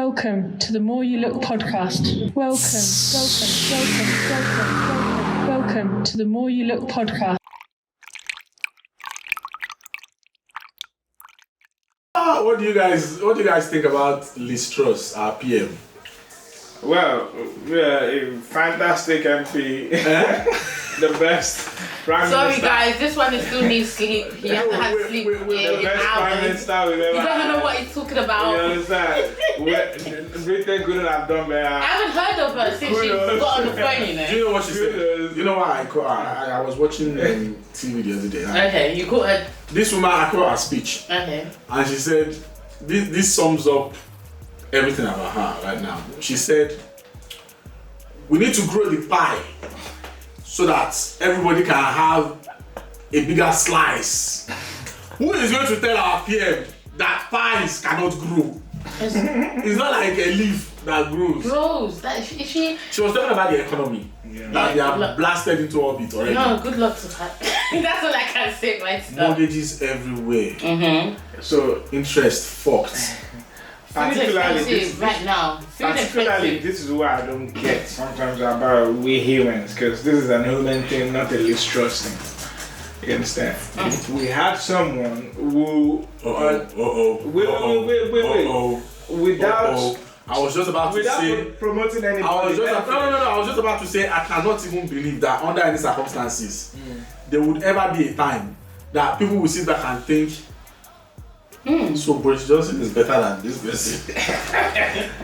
Welcome to the More You Look podcast. Welcome to the More You Look podcast. What do you guys think about Liz Truss, our PM? Well, a fantastic MP, the best Prime Sorry Minister. guys, this one is still needs sleep. He hasn't had sleep in The best Prime hours. Minister we've ever He doesn't had. know what he's talking You about. understand? Britain couldn't have done I better. haven't heard of her since she Kudos. got on the phone, you know. Do you know what she said? Kudos. You know why I was watching TV the other day. Okay, you caught her. This woman, I caught her speech, Okay. and she said, this sums up everything about her right now. She said, we need to grow the pie so that everybody can have a bigger slice. Who is going to tell our PM that pies cannot grow? It's not like a leaf that grows. Rose, that is she? She was talking about the economy, that they are blasted into orbit already. No, good luck to her. That's all I can say right now. Mortgages everywhere. So interest fucked. Food expensive right now. Food Particularly, expensive. this is what I don't get sometimes about we humans, because this is an human thing, not a Liz Truss thing. You understand? We had someone who, without I was just about to say. promoting anybody. I was just about to say I cannot even believe that under any circumstances there would ever be a time that people will sit back and think, so Boris Johnson is better than this person.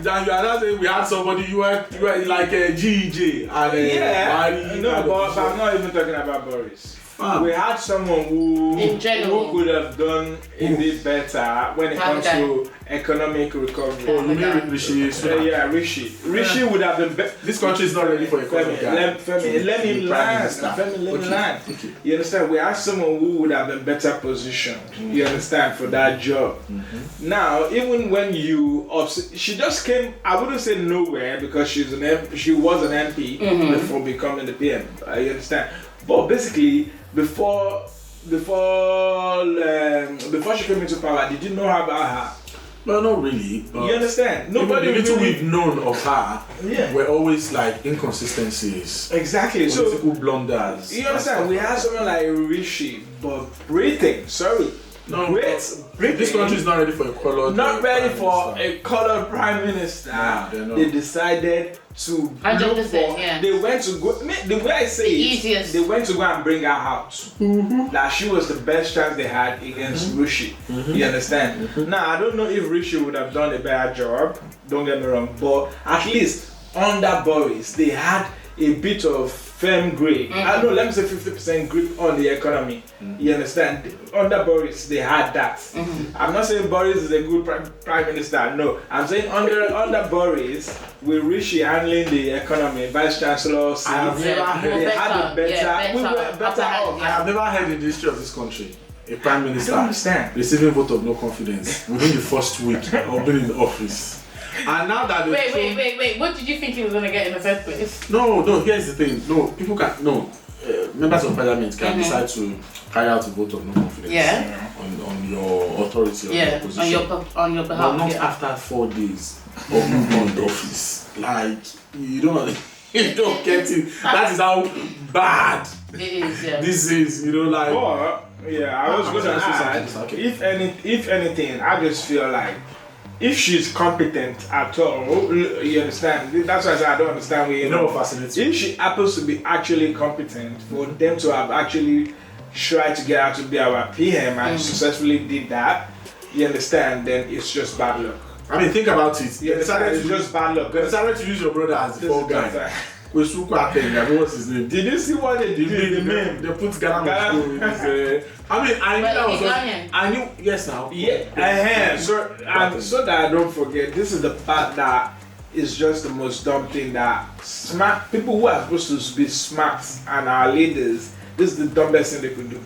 Then you are not saying we had somebody you were like a GEJ and but I'm not even talking about Boris. Fam. We had someone who In general. could have done a bit better when it comes to economic recovery. Oh, you mean Rishi? Rishi would have been better. This country is not ready for economic. Femi, let me land. Okay. You understand? We have someone who would have been better positioned. You understand, for that job. Now, even when she just came. I wouldn't say nowhere because she was an MP before becoming the PM. You understand? But basically, before she came into power, did you know about her? No, not really. But You understand? Nobody the little really. we've known of her were always like inconsistencies, Exactly. political blunders. You understand? We have someone like Rishi, but Britain, This country is not ready for a colored. not ready prime for minister. a colored prime minister. Nah, they're not. They decided to 100%, look for. yeah. They went to go. The way I say The it, easiest. they went to go and bring her out. That she was the best chance they had against Rishi. You understand? Now I don't know if Rishi would have done a better job. Don't get me wrong, but at least under Boris, they had a bit of firm grip. I don't know, let me say 50% grip on the economy. You understand? Under Boris, they had that. I'm not saying Boris is a good prime minister. No, I'm saying under Boris, with Rishi handling the economy, vice chancellor, I have never heard. they had the better. We were better off. I have never heard in the history of this country a prime minister I don't understand. receiving vote of no confidence within the first week of being in the office. And now that Wait. What did you think he was gonna get in the first place? No, here's the thing. No, people can members of parliament can decide to carry out a vote of no confidence on your authority or your position. on your But behalf. not after 4 days of you on the office. Like you don't get it. That is how bad It is, yeah. this is. Like. But I was going to add, Okay. if anything, I just feel like if she's competent at all, you understand? That's why I said I don't understand where You know what fascinates me? if she happens to be actually competent, for them to have actually tried to get her to be our PM and successfully did that, you understand? Then it's just bad luck. I mean, think about it. You understand? It's just bad luck. They decided to use your brother as the fall guy. Kwesuku Akeng, what's his name? Did you see what they did? The meme. They put Ghana in his. I mean, I knew But that was. Ghanaian. I knew. Yes, now. Yeah. So that I don't forget, this is the part that is just the most dumb thing that smart people who are supposed to be smart and our leaders. This is the dumbest thing they could do.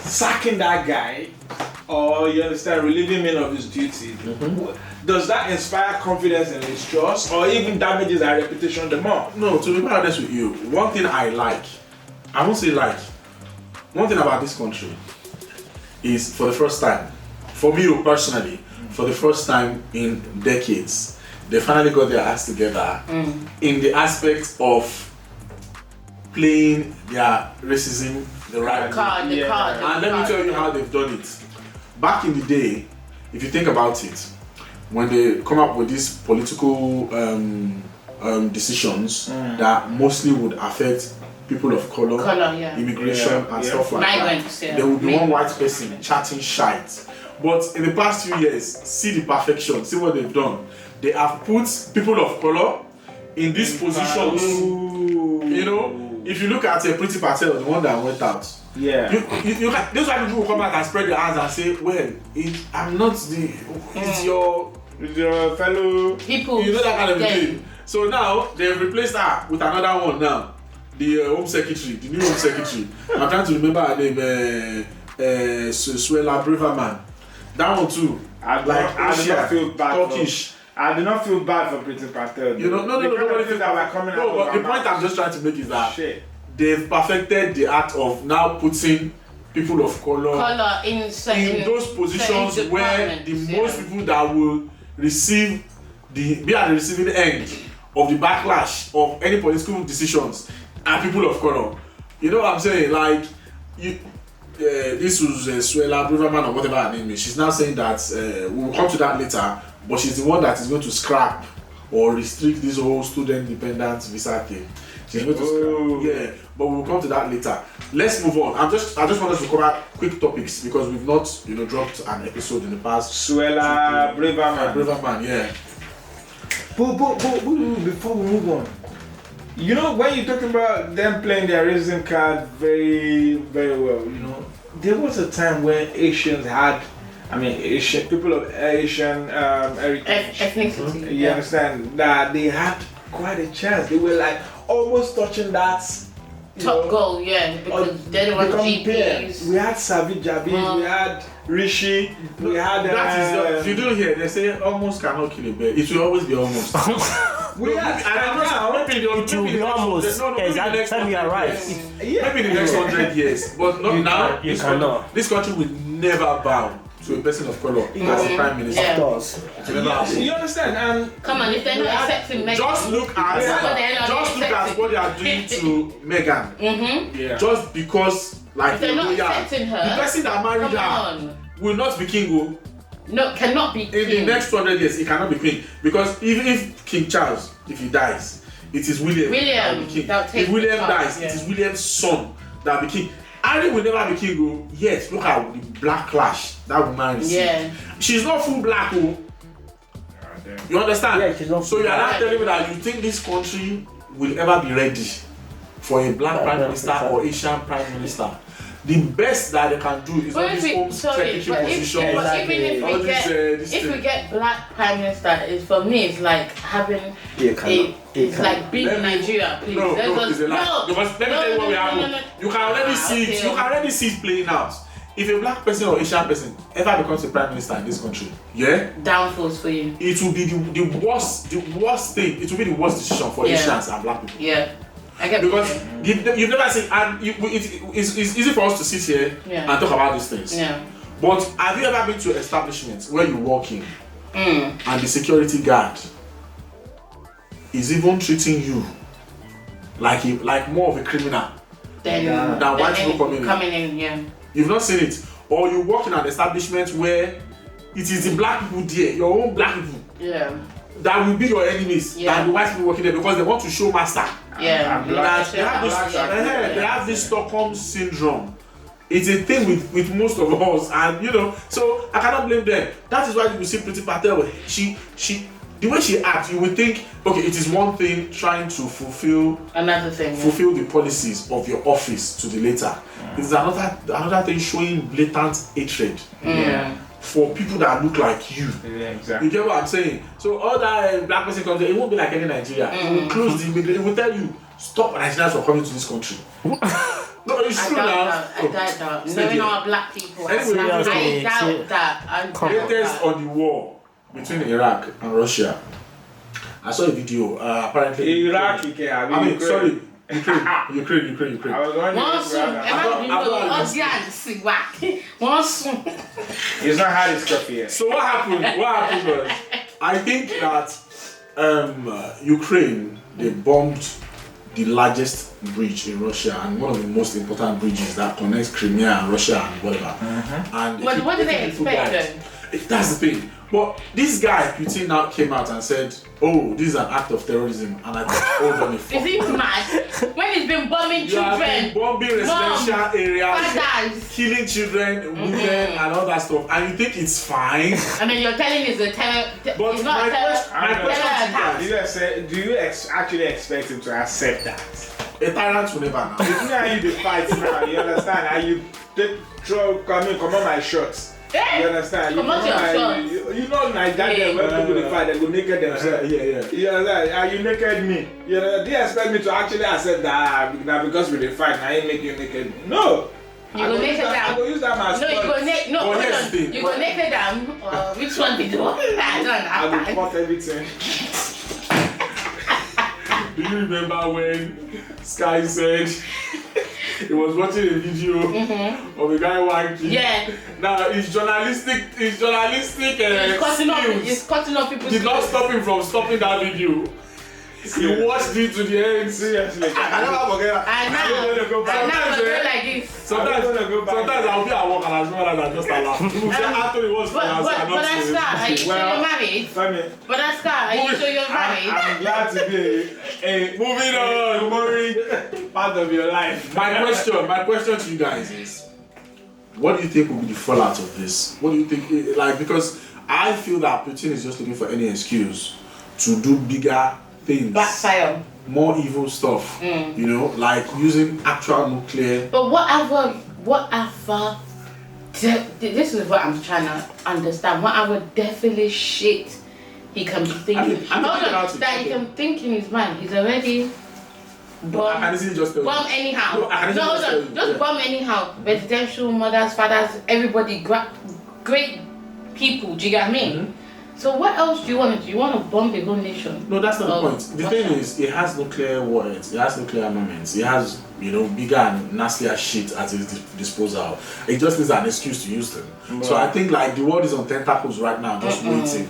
Sacking that guy, or you understand, relieving him of his duty. Does that inspire confidence in his trust, or even damages our reputation the more? No, to be honest with you, one thing I won't say like, one thing about this country is for the first time, for me personally, for the first time in decades, they finally got their acts together in the aspect of playing their racism the right way. The card. And let me tell you how they've done it. Back in the day, if you think about it, when they come up with these political decisions that mostly would affect people of color, immigration and stuff like Migrants, that, there will be one white person chatting shite. But in the past few years, see the perfection, see what they've done. They have put people of color in these positions. You know, if you look at Priti Patel, the one that went out, you can, those white people will come out and spread their hands and say, well, I'm not the, it's your fellow people. You know, that kind of thing. So now they've replaced her with another one now, the Home Secretary, the new Home Secretary. I'm trying to remember her name, Suella Braverman. That one too. I did not feel bad. Turkish. I did not feel bad for Priti Patel. You know, no, that were coming out. But the point I'm just trying to make is that shit. They've perfected the art of now putting people of color in those positions where the most people that will receive be at the receiving end of the backlash of any political decisions are people of color. You know what I'm saying? Like this was Suella Braverman or whatever her name is. She's now saying that we'll come to that later, but she's the one that is going to scrap or restrict this whole student-dependent visa thing. She's going to scrap. Yeah, but we'll come to that later. Let's move on. I just want us to cover quick topics because we've not, dropped an episode in the past. Suella Braverman, yeah. But before we move on, you know, when you're talking about them playing their racism card very, very well, there was a time when Asians had, Asian people of Asian heritage, ethnicity. You understand that they had quite a chance. They were like almost touching that top goal, because they're the ones GPs. We had Savi Javid, we had Rishi, we had. If you do hear, they say almost cannot kill a bear. It will always be almost. We had. Maybe it will be almost. Exactly, you're right. Maybe in the next 100 years, but not now. You cannot. This country will never bow to a person of color as the prime minister. Yeah. Of course. You understand? And come on, if they're not accepting Megan, just look at what they are doing to Megan. yeah. Just because, like, if they're not accepting her, the person that married her will not be king. No, cannot be king. In the next 200 years, he cannot be king because even if King Charles, if he dies, it is William that will be king. If William dies, it is William's son that will be king. Harry will never be king. Yes, look at the black clash that woman received. Yeah. She's not full black. You understand? Yeah, she's not so full you are not black. telling me that you think this country will ever be ready for a black prime minister or Asian prime minister? The best that they can do is on this home secretary position. If we get black prime minister, is for me it's like having it's like being in Nigeria. Please. No, it's a lie. Because let me tell you what will happen. You can already see it. You can already see it playing out. If a black person or Asian person ever becomes a prime minister in this country, downfalls for you. It will be the worst thing. It will be the worst decision for Asians and black people. Yeah. I get because you've never seen, and it's easy for us to sit here and talk about these things. Yeah. But have you ever been to establishments where you walk in and the security guard is even treating you like more of a criminal than white people coming in? Yeah. You've not seen it, or you walk in an establishment where it is the black people there, your own black people. Yeah. That will be your enemies than the white people working there because they want to show master. Yeah. They have this Stockholm syndrome. It's a thing with most of us, and so I cannot blame them. That is why you see Priti Patel. She the way she acts, you would think, okay, it is one thing trying to fulfill the policies of your office to the later. It's another thing showing blatant hatred. For people that look like you. Yeah, exactly. You get what I'm saying? So all that black person comes there, it won't be like any Nigeria. It will close the immigration. It will tell you, stop Nigerians from coming to this country. No, it's true now. I doubt that. Knowing our black people, Anyway, I doubt that. Latest on the war between Iraq and Russia. I saw a video. Apparently, Iraq, Ukraine. I was wondering. It's not hard as stuff yet. So what happened? Was I think that Ukraine, they bombed the largest bridge in Russia and one of the most important bridges that connects Crimea and Russia and whatever. And but what do they expect then? That's the thing. But this guy, Putin, now came out and said, "Oh, this is an act of terrorism," and I thought, hold on a Is he mad? When he's been bombing children, been bombing residential areas, fathers, killing children, women, and all that stuff, and you think it's fine? I mean, you're telling it's a terror. But it's not a terror. my question Do you actually expect him to accept that? a tyrant will never know. You know how you fight now, you understand? How you come on my shots. You understand? Come on your shots. You know like that when people dey fight, they go naked themselves. You understand? Are you naked me? You know, do you expect me to actually accept that because we dey fight, now I make you naked? No. You go naked down. I go use that as no, you go naked. No, hold on. You go naked down. Which one did you want? I don't know. I will cut everything. Do you remember when Sky said he was watching a video of a guy wanking? Yeah. Now it's journalistic. It's cutting off people's did not stop him from stopping that video. He watched it to the end. Seriously. I never forget that. I know. Like this. Sometimes I'll be at work and I smell that I just laugh. People say Anthony was But Oscar, are you sure you're married? Femi. But Oscar, are you sure you're married? I'm glad to be moving on, part of your life. My question to you guys is, what do you think will be the fallout of this? What do you think? Because I feel that Putin is just looking for any excuse to do bigger things. Backfire. More evil stuff. You know, like using actual nuclear. But whatever. This is what I'm trying to understand. Whatever devilish shit he can be thinking. That he can think in his mind. He's already bomb anyhow. Just bomb anyhow. Residential mothers, fathers, everybody, great people. Do you get me? So what else do you want to do? You want to bomb the whole nation? No, that's not the point. The thing is, it has nuclear warheads, it has nuclear armaments, it has, bigger and nastier shit at its disposal. It just needs an excuse to use them. So I think the world is on tentacles right now, just waiting.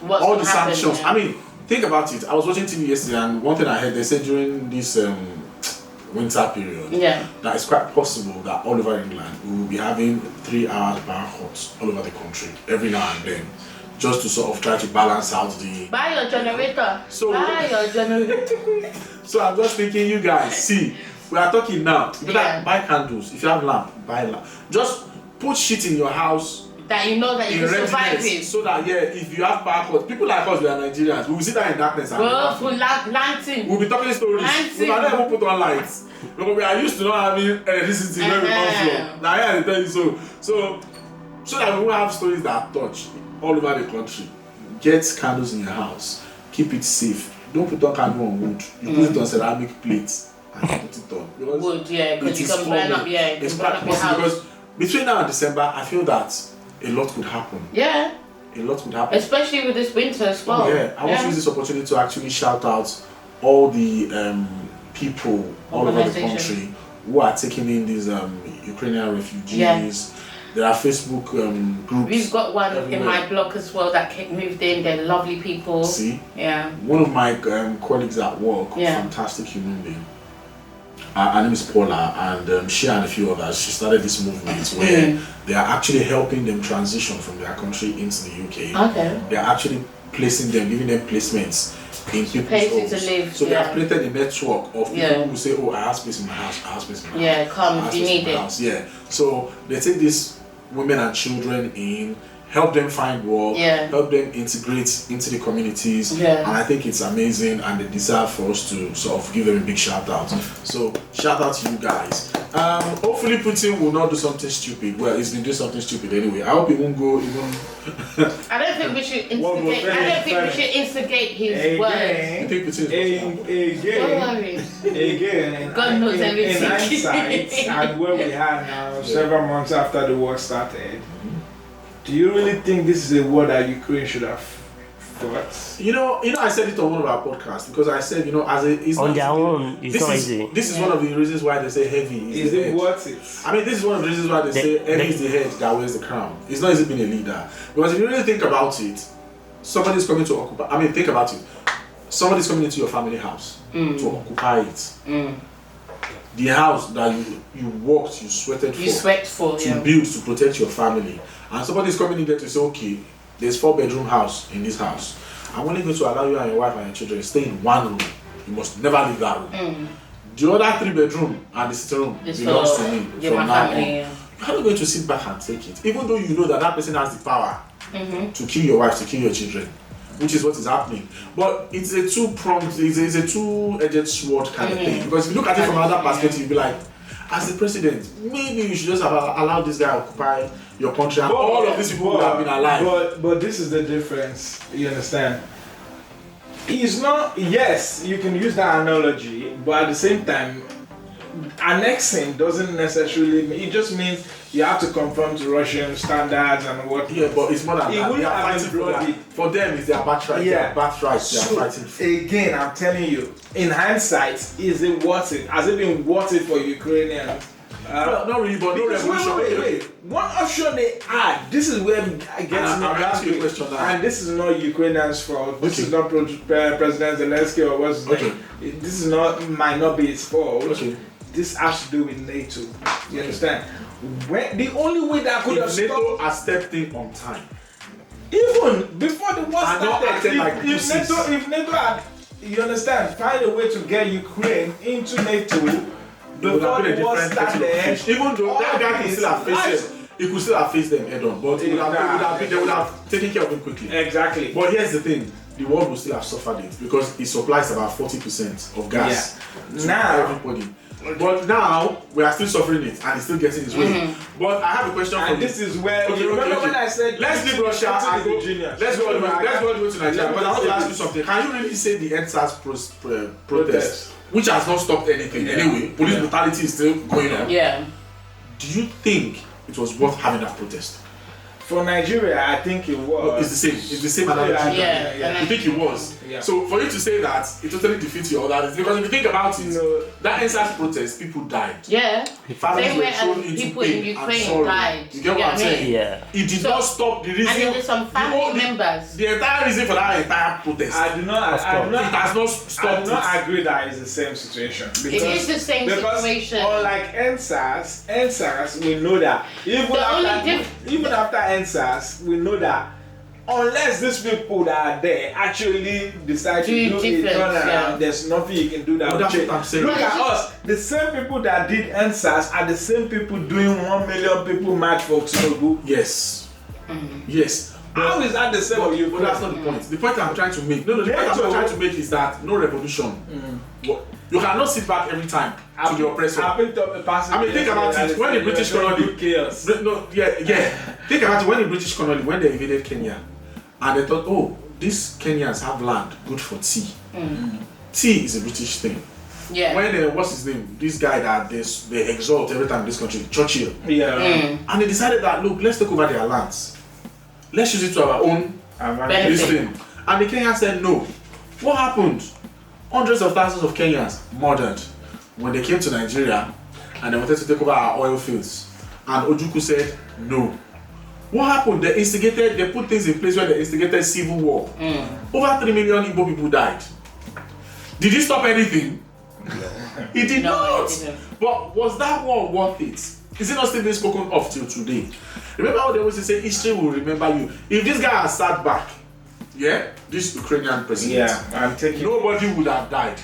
All the sanctions. I mean, think about it. I was watching TV yesterday, and one thing I heard, they said during this winter period, that it's quite possible that all over England we will be having 3 hours power cuts all over the country every now and then. Just to sort of try to balance out the... Buy your generator. So I'm just thinking, you guys, see, we are talking now. You better buy candles. If you have lamp, buy lamp. Just put shit in your house. That you know that you can survive it. So that, if you have power cuts, people like us, we are Nigerians, we will sit there in darkness and lantern. We'll be talking stories. We will never put on lights. Because we are used to not having electricity where we come from. Now, I tell you so that we won't have stories that touch all over the country. Get candles in your house. Keep it safe. Don't put on candle on wood. You put it on ceramic plates and you put it on. Wood, because you can burn up, it's quite possible because between now and December, I feel that a lot could happen. Yeah. A lot could happen. Especially with this winter as well. I want to use this opportunity to actually shout out all the people all over the country who are taking in these Ukrainian refugees. There are Facebook groups. We've got one in my block as well that moved in. They're lovely people. See? Yeah. One of my colleagues at work, fantastic human being. Her name is Paula, and she and a few others, she started this movement where they are actually helping them transition from their country into the UK. Okay. They are actually placing them, giving them placements in people's homes. To live. So they have created a network of people who say, "Oh, I have space in my house. I have space in my house. Come if you need it." So they take these women and children in, help them find work, help them integrate into the communities, and I think it's amazing, and they deserve for us to sort of give them a big shout out. So shout out to you guys. Hopefully Putin will not do something stupid. Well, he's been doing something stupid anyway. I hope he won't go even. I don't think we should instigate his words. I think Putin again, God knows everything. In hindsight, and where we are now, several months after the war started, do you really think this is a war that Ukraine should have thoughts? I said it on one of our podcasts because I said, as a it's On not their easy. own, it's not easy. This is one of the reasons why they say heavy Is the it head. worth it? I mean, this is one of the reasons why they say heavy is the head that wears the crown. It's not easy being a leader because if you really think about it, somebody's coming to occupy. I mean, think about it. Somebody's coming into your family house to occupy it. The house that you worked, you sweated for. You sweat for, to build to protect your family, and somebody's coming in there to say, okay, there's 4-bedroom house in this house. I'm only going to allow you and your wife and your children stay in one room. You must never leave that room. The other 3-bedroom and the sitting room belongs to me from now on. You're not going to sit back and take it, even though you know that person has the power to kill your wife, to kill your children, which is what is happening. But it's a two-pronged, it's a two-edged sword kind of thing. Because if you look at it from another perspective, you'll be like, as the president, maybe you should just have allowed this guy to occupy your country and all of these people would have been alive. But this is the difference, you understand? He's not, yes, you can use that analogy, but at the same time, annexing doesn't necessarily mean, it just means you have to conform to Russian standards and what. Yeah, but it's more than that. They are fighting for that. For them, it's their birthright. Yeah. Their birthright. They are fighting for. Again, I'm telling you, in hindsight, is it worth it? Has it been worth it for Ukrainians? Not really, but no revolution. Wait. One option they add. This is where I get to I'll ask you a question now. And this is not Ukrainians' fault. This is not President Zelensky or what's his name. This is might not be his fault. Okay. This has to do with NATO. You understand? The only way that could have NATO stopped, has stepped in on time. even before the war And not started, acted like if NATO had, you understand, find a way to get Ukraine into NATO before the war started. Even though that guy could still have faced them, he could still have faced them head on, but they would have taken care of him quickly. Exactly. But here's the thing. The world will still have suffered it because it supplies about 40% of gas to everybody. But now we are still suffering it and it's still getting its way. But I have a question for you. And this is where remember when I said let's leave Russia and go. Let's go to Nigeria. But I want to ask you something. Can you really say the EndSARS protest, which has not stopped anything anyway, police brutality is still going on? Yeah. Do you think it was worth having that protest? For Nigeria, I think it was. It's the same. It's the same analogy. Yeah. You think it was? Yeah. So for you to say that, it totally defeats your other. Because if you think about it, that EndSARS protest, people died. Yeah. Families Same were way thrown as into people pain in Ukraine and sorrow. died. You get what I'm saying? Yeah. It did not stop the reason. And there's some family members. The entire reason for that entire protest. I do not it has not stopped. I do not agree that it's the same situation. It is the same situation. Unlike EndSARS, we know that even after EndSARS, we know that unless these people that are there actually decide to do a turnaround, there's nothing you can do that will change. Look at us. The same people that did EndSARS are the same people doing 1 million people march for Tinubu. Yes. Yes. How is that the same with you? But that's not the point. The point I'm trying to make. The point I'm trying to make is that no revolution. You cannot sit back every time to the oppressor. I think about it. When the British colony, think about it. When the British colony, when they invaded Kenya, and they thought, oh, these Kenyans have land good for tea. Tea is a British thing. Yeah. When what's his name? This guy that they exalt every time in this country, Churchill. And they decided that look, let's take over their lands. Let's use it to our own this thing. And the Kenyans said no. What happened? Hundreds of thousands of Kenyans murdered when they came to Nigeria and they wanted to take over our oil fields. And Ojukwu said no. What happened? They put things in place where they instigated civil war. Over 3 million Igbo people died. Did it stop anything? It did not. It didn't. But was that war worth it? Is it not still being spoken of till today? Remember how they always say history will remember you. If this guy has sat back, this Ukrainian president, nobody would have died.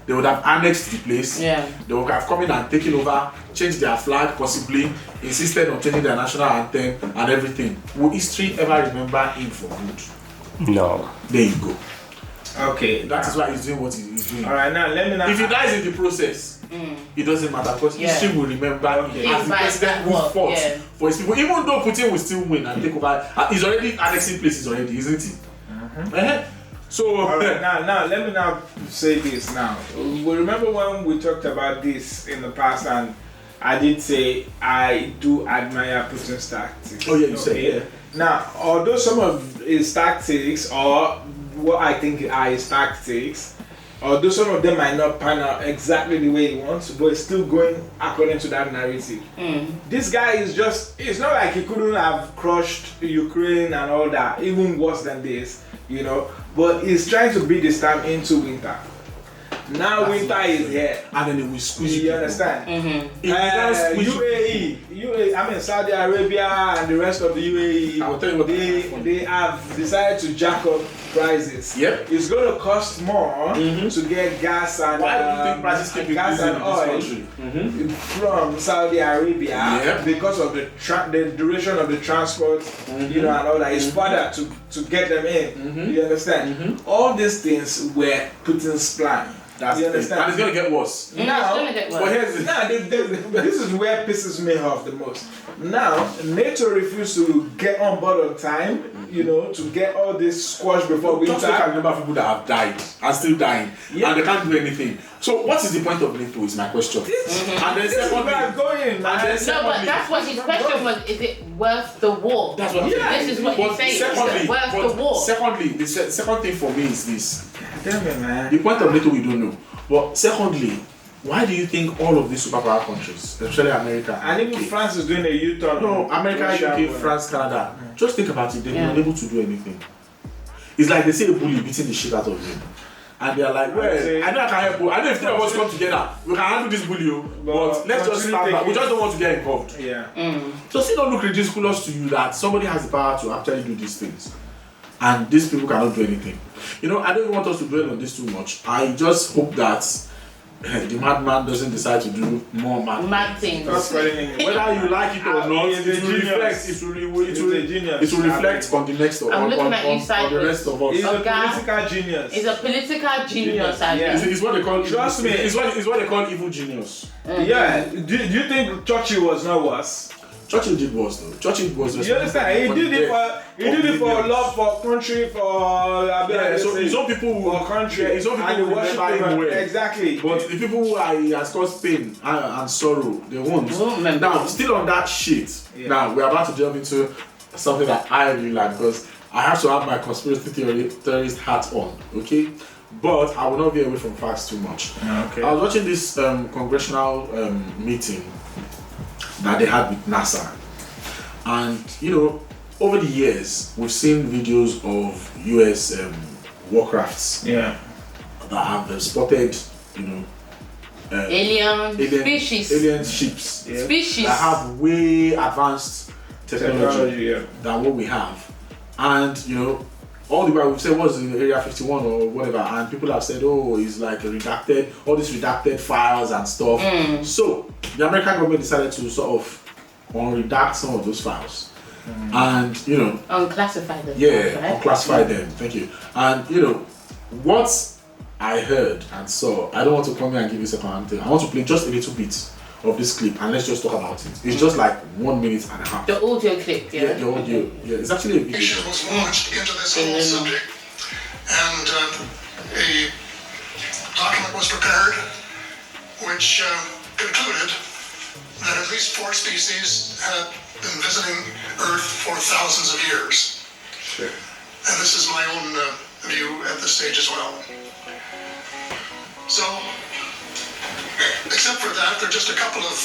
They would have annexed the place. They would have come in and taken over, changed their flag, possibly insisted on changing their national anthem and everything. Will history ever remember him for good? No. There you go. Okay. That is why he's doing what he's doing. Alright, now let me. If he dies in the process, it doesn't matter because history will remember him as the president who fought for his people. Even though Putin will still win and take over, he's already annexing places already, isn't he? So alright, now let me say this now. We remember when we talked about this in the past and I did say I do admire Putin's tactics. Oh yeah, you said yeah. Now, although some of his tactics, or what I think are his tactics, although some of them might not pan out exactly the way he wants, but it's still going according to that narrative. This guy is just, it's not like he couldn't have crushed Ukraine and all that, even worse than this, you know, but he's trying to beat this time into winter. Now winter is here. And then it will squeeze you. You understand? UAE, I mean Saudi Arabia and the rest of the UAE, I will tell you what they have decided to jack up prices. Yep. It's going to cost more to get gas and why do you think prices keep increasing in oil from Saudi Arabia because of the duration of the transport, you know, and all that. It's further to get them in. You understand? All these things were Putin's plan. That's you understand? And it's gonna get worse. Now, it's gonna get worse. But here's this is where pisses me off the most. Now, NATO refused to get on board on time, you know, to get all this squashed before winter. Just look at the number of people that have died and still dying, and they can't do anything. So, what is the point of NATO? Is my question. And then secondly, but that's what his question was. Is it worth the war? That's what. This is what he's saying. Is it worth the war? Secondly, the second thing for me is this. Damn it, man. The point of NATO we don't know. But secondly, why do you think all of these superpower countries, especially America, and even France is doing a U-turn? No, America, UK, France, Canada. Just think about it. They're not able to do anything. It's like they see a bully beating the shit out of them. And they're like, well, I know I can help you. I know if three of us come together, we can handle this bully, but let's just stand back. We just don't want to get involved. Does it not look ridiculous to you that somebody has the power to actually do these things? And these people cannot do anything. You know, I don't want us to dwell on this too much. I just hope that the madman doesn't decide to do more mad things. Whether you like it or not, it will reflect on the next of on the rest of us. He's a political genius. He's a political genius. It's what they call. Trust me. It's what they call evil genius. Yeah. Do you think Churchill was not worse? Churchill did worse though. Churchill was. You understand? He did it for love for country, for so his own people for country. His own people will remember him well. Exactly. But the people who he has caused pain and sorrow, they won't. Now, still on that shit. Now we're about to delve into something that I really like because I have to have my conspiracy theorist hat on. Okay. But I will not be away from facts too much. Okay. I was watching this congressional meeting that they had with NASA, and you know, over the years we've seen videos of US warcrafts that have spotted, you know, alien ships that have way advanced technology than what we have, and you know, all the while we've said what's in Area 51 or whatever, and people have said, oh, it's like all these redacted files and stuff. So the American government decided to sort of unredact some of those files and, you know, unclassify them. Unclassify them. Thank you. And you know what I heard and saw. I don't want to come here and give you second-hand thing. I want to play just a little bit of this clip and let's just talk about it. It's just like 1 minute and a half. The audio clip, the audio. Yeah, it's actually a video. Was launched into this whole subject, and a document was prepared which concluded that at least 4 species had been visiting Earth for thousands of years. Sure. And this is my own view at this stage as well. So, except for that, there are just a couple of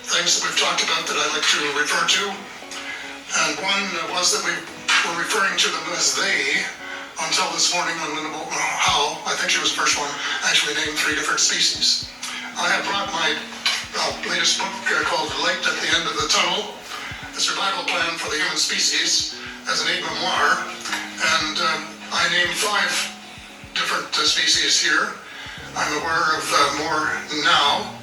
things that we've talked about that I like to refer to. And one was that we were referring to them as they until this morning when Linda Howell, I think she was the first one, actually named 3 different species. I have brought my latest book called Light at the End of the Tunnel, The Survival Plan for the Human Species, as an aide-memoir. And I named 5 different species here. I'm aware of more now.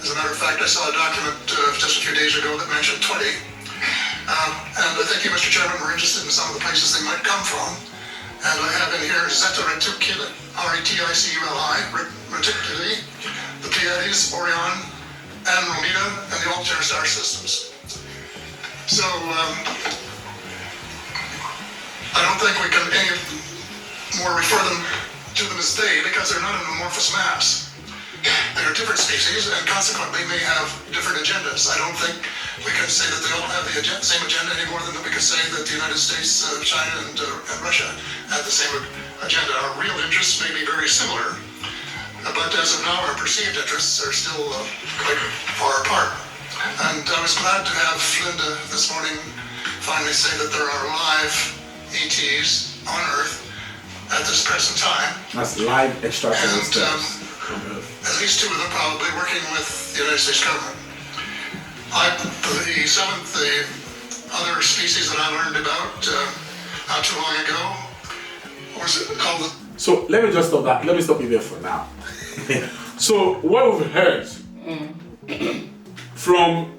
As a matter of fact, I saw a document just a few days ago that mentioned 20. And I think you, Mr. Chairman, were interested in some of the places they might come from. And I have in here Zeta Reticuli, R-E-T-I-C-U-L-I, reticuli, the Pleiades, Orion, Andromeda, and the alternate star systems. So, I don't think we can any more refer to them as they, because they're not an amorphous mass. they're different species and consequently may have different agendas. I don't think we can say that they all have the same agenda any more than we can say that the United States, China, and Russia have the same agenda. Our real interests may be very similar, but as of now, our perceived interests are still quite far apart. And I was glad to have Linda this morning finally say that there are live ETs on Earth at this present time. That's live extraterrestrials. At least 2 of them probably working with the United States government. The other species that I learned about not too long ago, what was it called? So let me just stop that. Let me stop you there for now. So what we've heard from,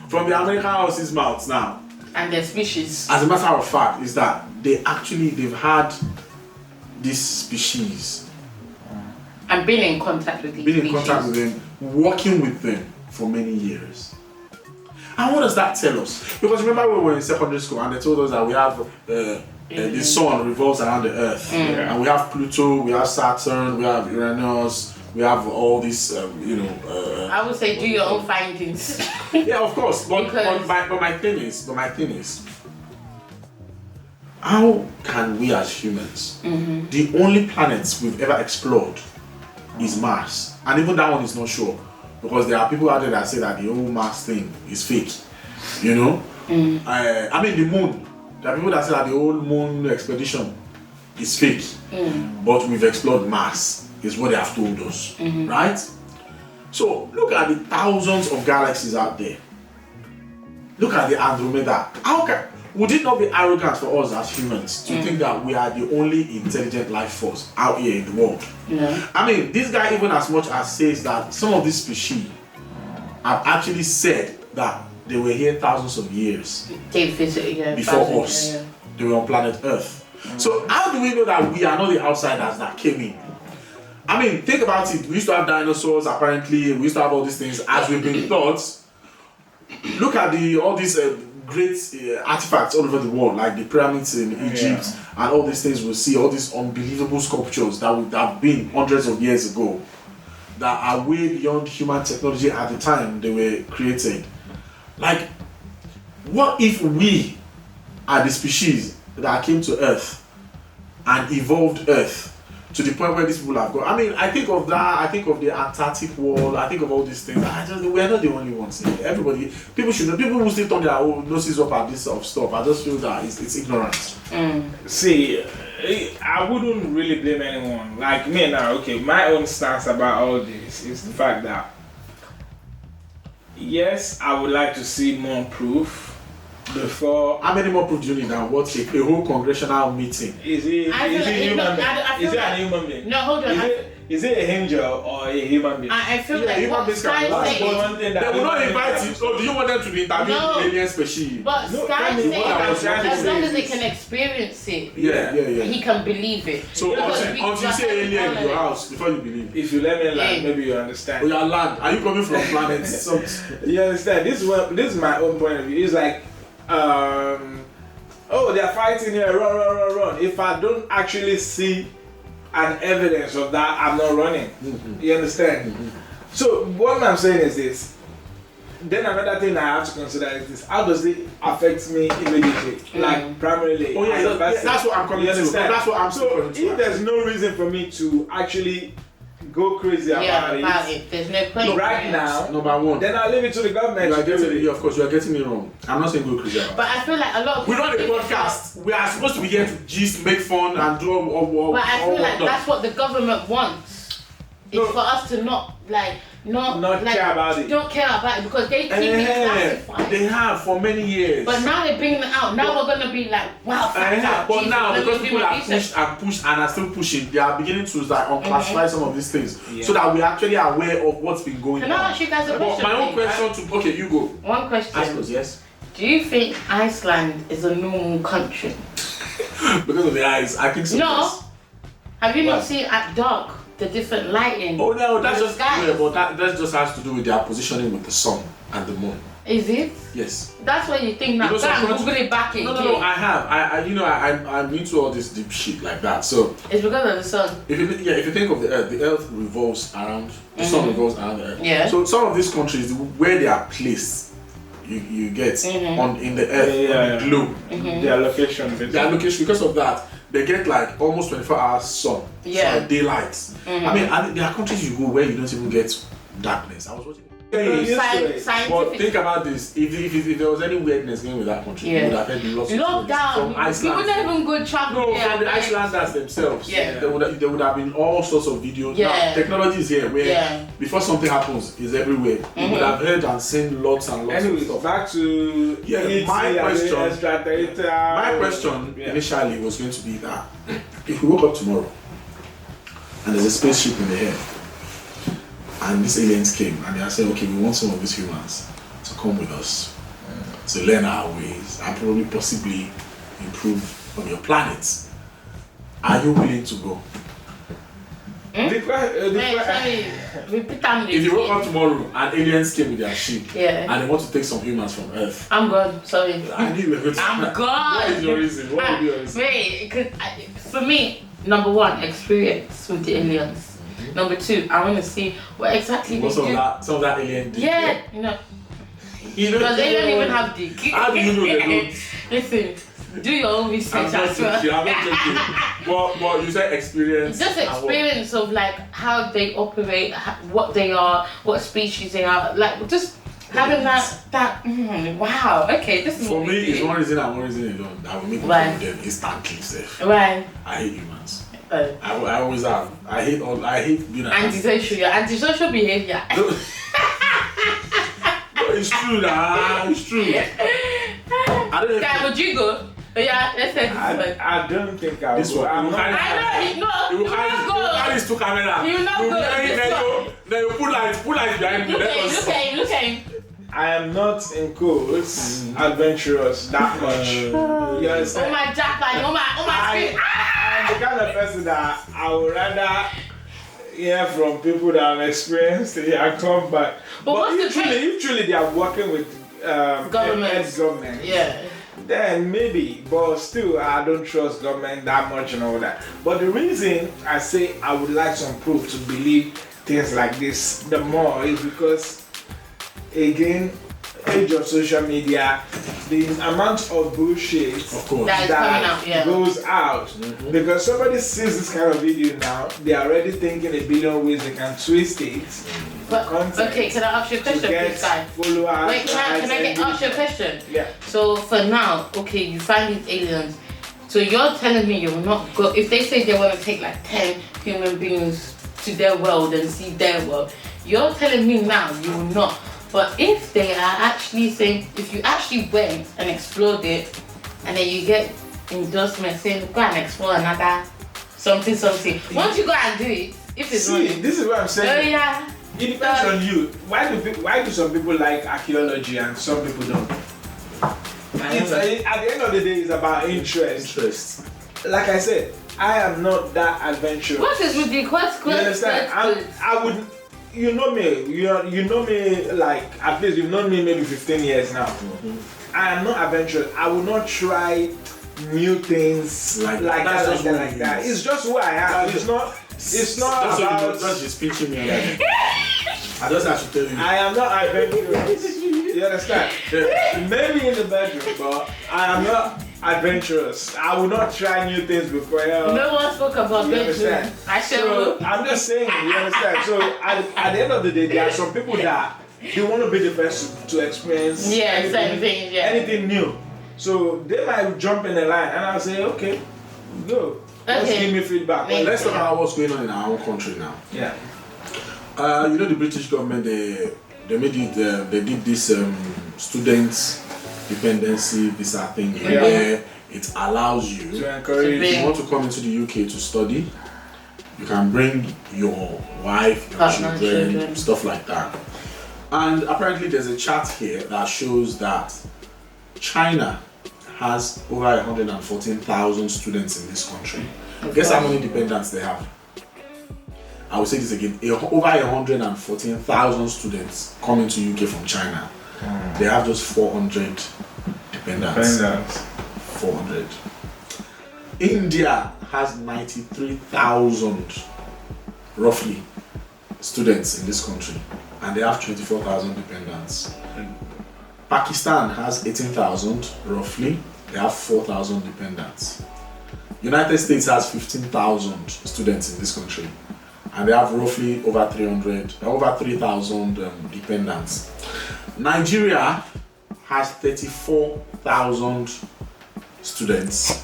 from the American house's mouths now, and their species, as a matter of fact, is that they've had this species and been in contact with these them, working with them for many years. And what does that tell us? Because remember when we were in secondary school and they told us that we have the sun revolves around the earth, and we have Pluto, we have Saturn, we have Uranus, we have all these, I would say do your own findings. Yeah, of course. But my thing is, how can we as humans, the only planets we've ever explored is Mars, and even that one is not sure, because there are people out there that say that the whole Mars thing is fake. I mean the moon. There are people that say that the whole moon expedition is fake, but we've explored Mars, is what they have told us, right? So look at the thousands of galaxies out there. Look at the Andromeda. Would it not be arrogant for us as humans to think that we are the only intelligent life force out here in the world? Yeah. I mean, this guy even as much as says that some of these species have actually said that they were here thousands of years before us. Yeah. They were on planet Earth. So how do we know that we are not the outsiders that came in? I mean, think about it. We used to have dinosaurs, apparently. We used to have all these things as we've been taught. Look at all these great artifacts all over the world, like the pyramids in Egypt, and all these things we'll see, all these unbelievable sculptures that would have been hundreds of years ago, that are way beyond human technology at the time they were created. Like, what if we are the species that came to Earth and evolved Earth to the point where these people have gone? I mean, I think of that, I think of the Antarctic wall, I think of all these things. We're not the only ones here. Everybody, people should know, people who still turn their own noses up at this sort of stuff. I just feel that it's ignorance. See, I wouldn't really blame anyone. Like me now, okay, my own stance about all this is the fact that, yes, I would like to see more proof before. How many more proof do you need now? What's a whole congressional meeting? Is it an human being? No, hold on. Is it a angel or a human being? I feel like human beings can lie, but they will not invite you. So do you want them to be interviewed alien species? But Sky said as long as they can experience it, he can believe it. So until you say alien in your house before you believe. If you let me land, maybe you understand. Oh, your land. Are you coming from planets? You understand? This is my own point of view. It's like, they're fighting here, run. If I don't actually see an evidence of that, I'm not running. You understand? So what I'm saying is this. Then another thing I have to consider is this: how does it affect me immediately? Like primarily. That's what I'm coming to. That's what I'm so if there's no reason for me to actually go crazy about it. There's no point. Right now, number one. Then I'll leave it to the government. Of course, you are getting me wrong. I'm not saying go crazy about it. But I feel like a lot of we run a podcast. We are supposed to be here to gist, make fun, and do all. But I feel like that's what the government wants. It's for us to not care about it. Don't care about it because they keep it classified. They have for many years. But now they're bringing it out. Now we're gonna be like, wow. But now because people are pushed and are still pushing, they are beginning to unclassify some of these things, so that we're actually aware of what's been going on. Can I ask you guys a question? My own question to you go. One question. I suppose yes. Do you think Iceland is a normal country? Because of the eyes, I think so. No. Yes. Have you not seen at dark the different lighting? Oh no, that's just sky. but that just has to do with their positioning with the sun and the moon. Is it? Yes. That's what you think now. You know, Go and some Google it back again. No, I have. I'm into all this deep shit like that. So It's because of the sun. if you think of the Earth revolves around the sun revolves around the Earth. Yeah. So some of these countries where they are placed, you get on in the Earth on the globe. Their location. Their location, because of that, they get like almost 24 hours sun. Yeah. So daylight. I mean, and there are countries you go where you don't even get darkness. I was watching. But think about this: if there was any weirdness going with that country, you would have had lots of lockdown. from Iceland. You wouldn't even go travel. No, from the Icelanders themselves. Yeah. There would have been all sorts of videos. Yeah. Now, technology is here where before something happens, it's everywhere. You would have heard and seen lots and lots of stuff. Back to my question initially was going to be that if we woke up tomorrow and there's a spaceship in the air and these aliens came and they said, okay, we want some of these humans to come with us to learn our ways and probably possibly improve on your planet. Are you willing to go? If you woke up tomorrow and aliens came with their ship and they want to take some humans from Earth, I'm gone. Sorry. I knew you were going to. I'm gone. What is your reason? What would be your reason? Wait, for me, number one, experience with the aliens. Number two, I want to see what exactly they do. Some of that alien dick. Yeah, because they don't even have dick. How do you know they don't? Listen, do your own research as well. I'm not joking. But you said experience. Just experience of like how they operate, what they are, what species they are. Like just having that. Wow. Okay, this is for what me. we do. It's one reason and one reason alone that will make me Right. them instantly safe. Right. I hate humans. I always have. I hate being Antisocial. Your antisocial behavior. No, it's true now. It's true. I don't know. Guy, would you go? Yeah, let's say this one. I don't think I This will. one. I know. You No, will you not carry go. his two cameras. You not go. Then you put lights behind me. Look at him. I am not in quotes adventurous that much. You Oh understand? my Japa-ing, oh my screen. I'm the kind of person that I would rather hear from people that have experienced it and come back. But if truly they are working with government, then maybe. But still, I don't trust government that much and all that. But the reason I say I would like some proof to believe things like this the more is because, again, age of social media, the amount of bullshit that goes out. Because somebody sees this kind of video now, they're already thinking a billion ways they can twist it. But, okay, can I ask you a question, please, guys? Followers. Wait, can I ask you a question? Yeah. So for now, okay, you find these aliens. So you're telling me you will not go, if they say they want to take like 10 human beings to their world and see their world, you're telling me now you will not. But if they are actually saying, if you actually went and explored it, and then you get endorsement saying, go and explore another something. Once you go and do it, if it's running. This is what I'm saying. Oh yeah. It depends on you. Why do some people like archaeology and some people don't? At the end of the day, it's about interest. Like I said, I am not that adventurous. What is with the question? You understand? I would. You know me. You know me like at least you've known me maybe 15 years now. I am not adventurous. I will not try new things like that. It's just who I am. It's not about. Just be speaking me. I just have to tell you. I am not adventurous. You understand? Maybe in the bedroom, but I am not adventurous. I will not try new things before. No one spoke about bedroom. So I'm just saying, you understand? So at the end of the day, there are some people that they want to be the first to experience anything new. So they might jump in the line and I'll say, okay, go. Let's give me feedback. Let's talk about what's going on in our own country now. Yeah. You know the British government, they did this Student-Dependent Visa thing where it allows you to encourage. If you want to come into the UK to study, you can bring your wife, your children, stuff like that. And apparently there's a chart here that shows that China has over 114,000 students in this country. Guess how many dependents they have? I will say this again, over 114,000 students coming to UK from China. they have just 400 dependents. 400. India has 93,000 roughly students in this country, and they have 24,000 dependents. Pakistan has 18,000 roughly, they have 4,000 dependents. United States has 15,000 students in this country, and they have roughly over 3,000 dependents. Nigeria has 34,000 students.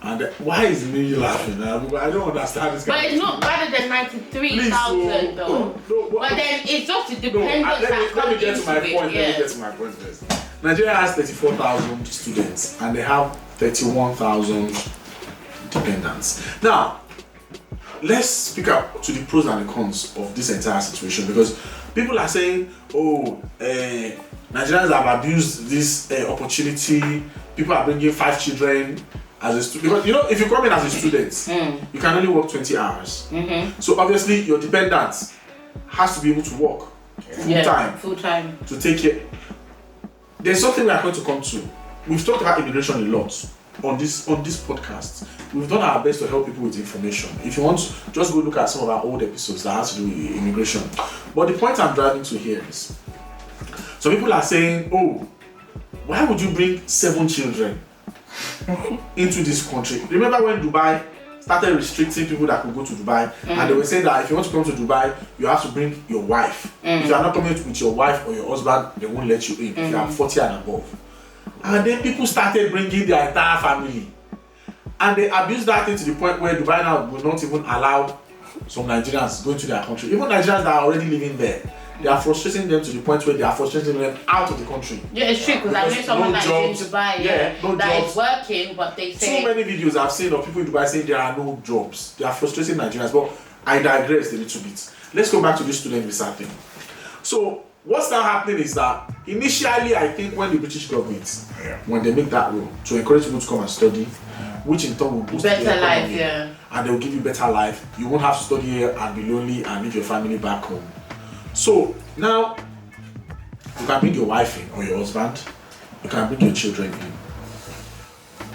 And why is me laughing? I don't understand this. But it's not better than 93,000 though. But then it's just the dependence let me get to my point. Let me get to my point first. Nigeria has 34,000 students, and they have 31,000 dependents. Now, let's speak up to the pros and the cons of this entire situation, because people are saying, Nigerians have abused this opportunity. People are bringing 5 children as a student. Because, if you come in as a student, you can only work 20 hours. So obviously, your dependent has to be able to work full time to take care. There's something we are going to come to. We've talked about immigration a lot on this podcast. We've done our best to help people with information. If you want to, just go look at some of our old episodes that has to do with immigration. But the point I'm driving to here is, some people are saying, why would you bring 7 children into this country? Remember when Dubai started restricting people that could go to Dubai, and they were saying that if you want to come to Dubai, you have to bring your wife. If you are not coming with your wife or your husband, they won't let you in if you are 40 and above. And then people started bringing their entire family, and they abused that thing to the point where Dubai now will not even allow some Nigerians going to their country. Even Nigerians that are already living there, they are frustrating them to the point where they are frustrating them out of the country. Yeah, it's true, because I know someone that is in Dubai that is working, but they say... So many videos I've seen of people in Dubai saying there are no jobs. They are frustrating Nigerians, but I digress a little bit. Let's go back to this student visa thing. So what's now happening is that initially, I think when the British government, when they make that rule to encourage people to come and study, which in turn will boost better the economy, life, and they will give you better life. You won't have to study here and be lonely and leave your family back home. So now you can bring your wife in or your husband, you can bring your children in.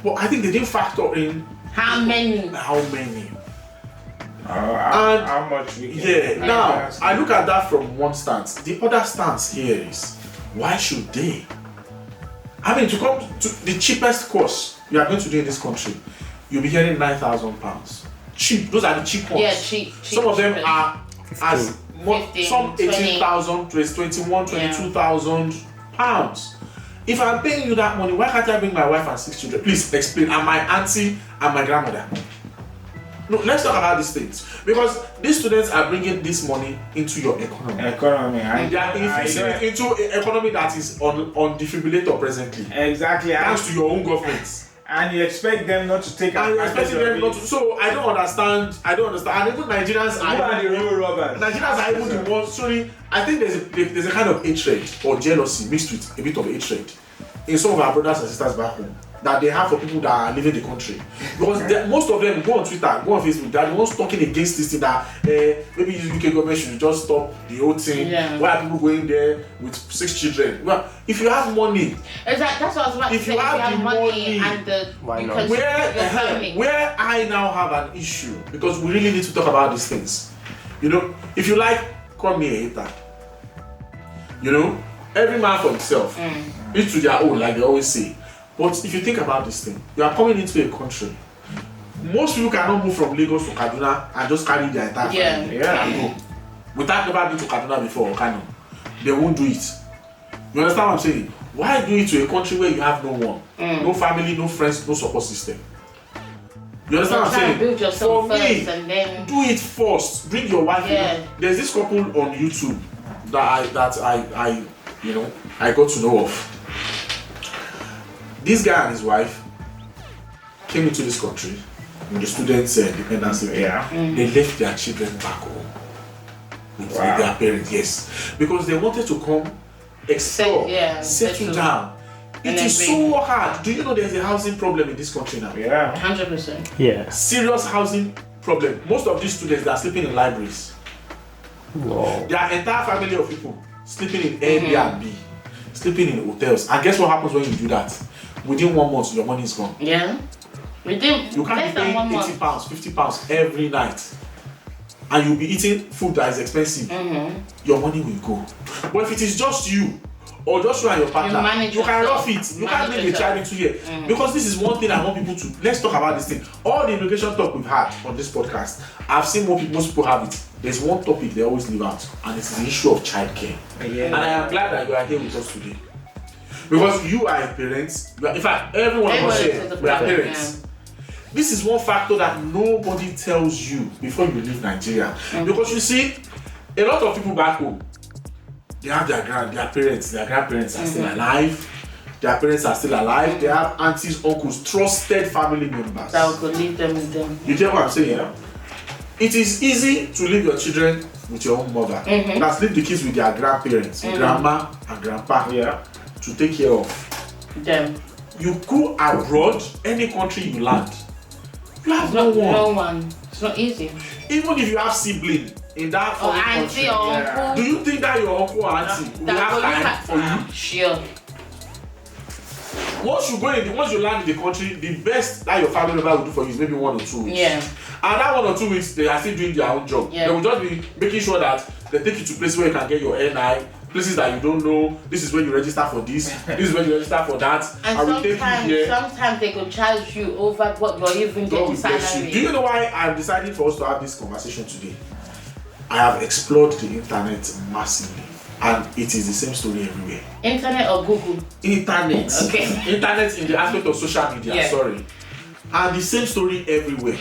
But I think they didn't factor in how many. How much we can. Now I look at that from one stance. The other stance here is, why should they? I mean, to come to the cheapest course you are going to do in this country, you'll be hearing £9,000. Cheap. Those are the cheap ones. Yeah, cheap. Some of them are as 15, some 18,000, 21, 22,000 pounds. If I'm paying you that money, why can't I bring my wife and 6 children? Please explain. And my auntie and my grandmother. No, let's talk about these things, because these students are bringing this money into your economy. They are infusing it into an economy that is on defibrillator presently. Exactly. Thanks to your own government. And you expect them not to take advantage of it. So I don't understand. And even Nigerians are the real robbers. Nigerians are even the ones. Sorry, I think there's a kind of hatred or jealousy mixed with a bit of hatred in some of our brothers and sisters back home that they have for people that are leaving the country, because most of them go on Twitter, go on Facebook, they're the ones talking against this thing that maybe the UK government should just stop the whole thing. Why are people going there with 6 children? Well, if you have money, that's what I was about to say. If you have money and why not? Where I now have an issue, because we really need to talk about these things. If you like, call me a hater. Every man for himself, each to their own, like they always say. But if you think about this thing, you are coming into a country. Most people cannot move from Lagos to Kaduna and just carry their entire family and go. Without never been to Kaduna before or Kano. They won't do it. You understand what I'm saying? Why do it to a country where you have no one? No family, no friends, no support system. You understand what I'm saying? Build yourself For me, and then do it first. Bring your wife in. There's this couple on YouTube that I got to know of. This guy and his wife came into this country with the students' dependency. They left their children back home with their parents. Yes, because they wanted to come, explore, settle down. It is so hard. Do you know there's a housing problem in this country now? 100%. Yeah. Serious housing problem. Most of these students, they are sleeping in libraries. No. Their entire family of people sleeping in Airbnb. sleeping in hotels. And guess what happens when you do that? Within 1 month, your money is gone. Yeah. Within You can't less be than 1 paying month. £80, £50 every night. And you'll be eating food that is expensive. Your money will go. But if it is just you, or just you and your partner, you can rough it. You can't leave a child into here. Because this is one thing I want people to, let's talk about this thing. All the immigration talk we've had on this podcast, I've seen most people have it. There's one topic they always leave out, and it's the issue of childcare. Yeah. And I am glad that you are here with us today. Because you are parents, in fact, everyone of us here, we are parents. This is one factor that nobody tells you before you leave Nigeria. Because you see, a lot of people back home, they have their parents, their grandparents are still alive. Their parents are still alive. They have aunties, uncles, trusted family members. That could leave them with them. You get what I'm saying? Yeah? It is easy to leave your children with your own mother. Let's leave the kids with their grandparents, grandma and grandpa, to take care of Them. You go abroad, any country you land, you have no one. No one. It's not easy. Even if you have sibling in that foreign country, or uncle. do you think that your uncle or auntie will have time for you? Sure. Once you land in the country, the best that your family member will do for you is maybe 1 or 2 weeks. Yeah. And that 1 or 2 weeks, they are still doing their own job. Yeah. They will just be making sure that they take you to places where you can get your NI, places that you don't know. This is where you register for this. This is where you register for that. And I will take you here. sometimes they could charge you over what you're even getting salary. Do you know why I'm deciding for us to have this conversation today? I have explored the internet massively, and it is the same story everywhere. Internet or Google? Internet. Okay. Internet in the aspect of social media. Yeah. Sorry. And the same story everywhere.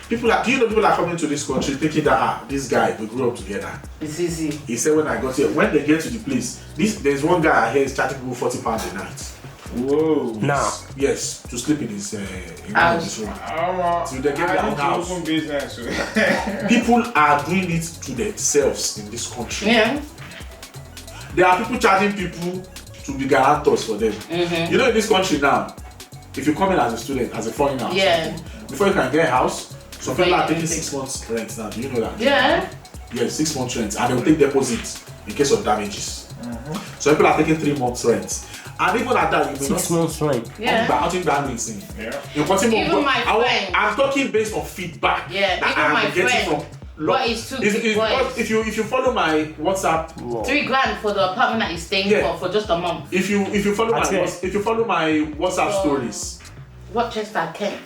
People are coming to this country thinking that this guy, we grew up together. It's easy. He said when I got here, when they get to the place, there's one guy here is charging people £40 a night. Whoa. Now, yes, to sleep in his room. So they get their own house. Open business. People are doing it to themselves in this country. Yeah. There are people charging people to be guarantors for them. You know, in this country now, if you come in as a student, as a foreigner, before you can get a house, some people are taking 6 months rent now. Do you know that? Yeah. Yes, 6 months rent, and they will take deposits in case of damages. So people are taking 3 months rent. And even at that, you may 6 months rent. Yeah. I think that makes sense. Even my friend. I'm talking based on feedback. Yeah, that even I my am getting friend. from. What is too big? If you follow my WhatsApp, $3,000 for the apartment that he's staying for just a month. if you follow my WhatsApp stories, Rochester, Kent.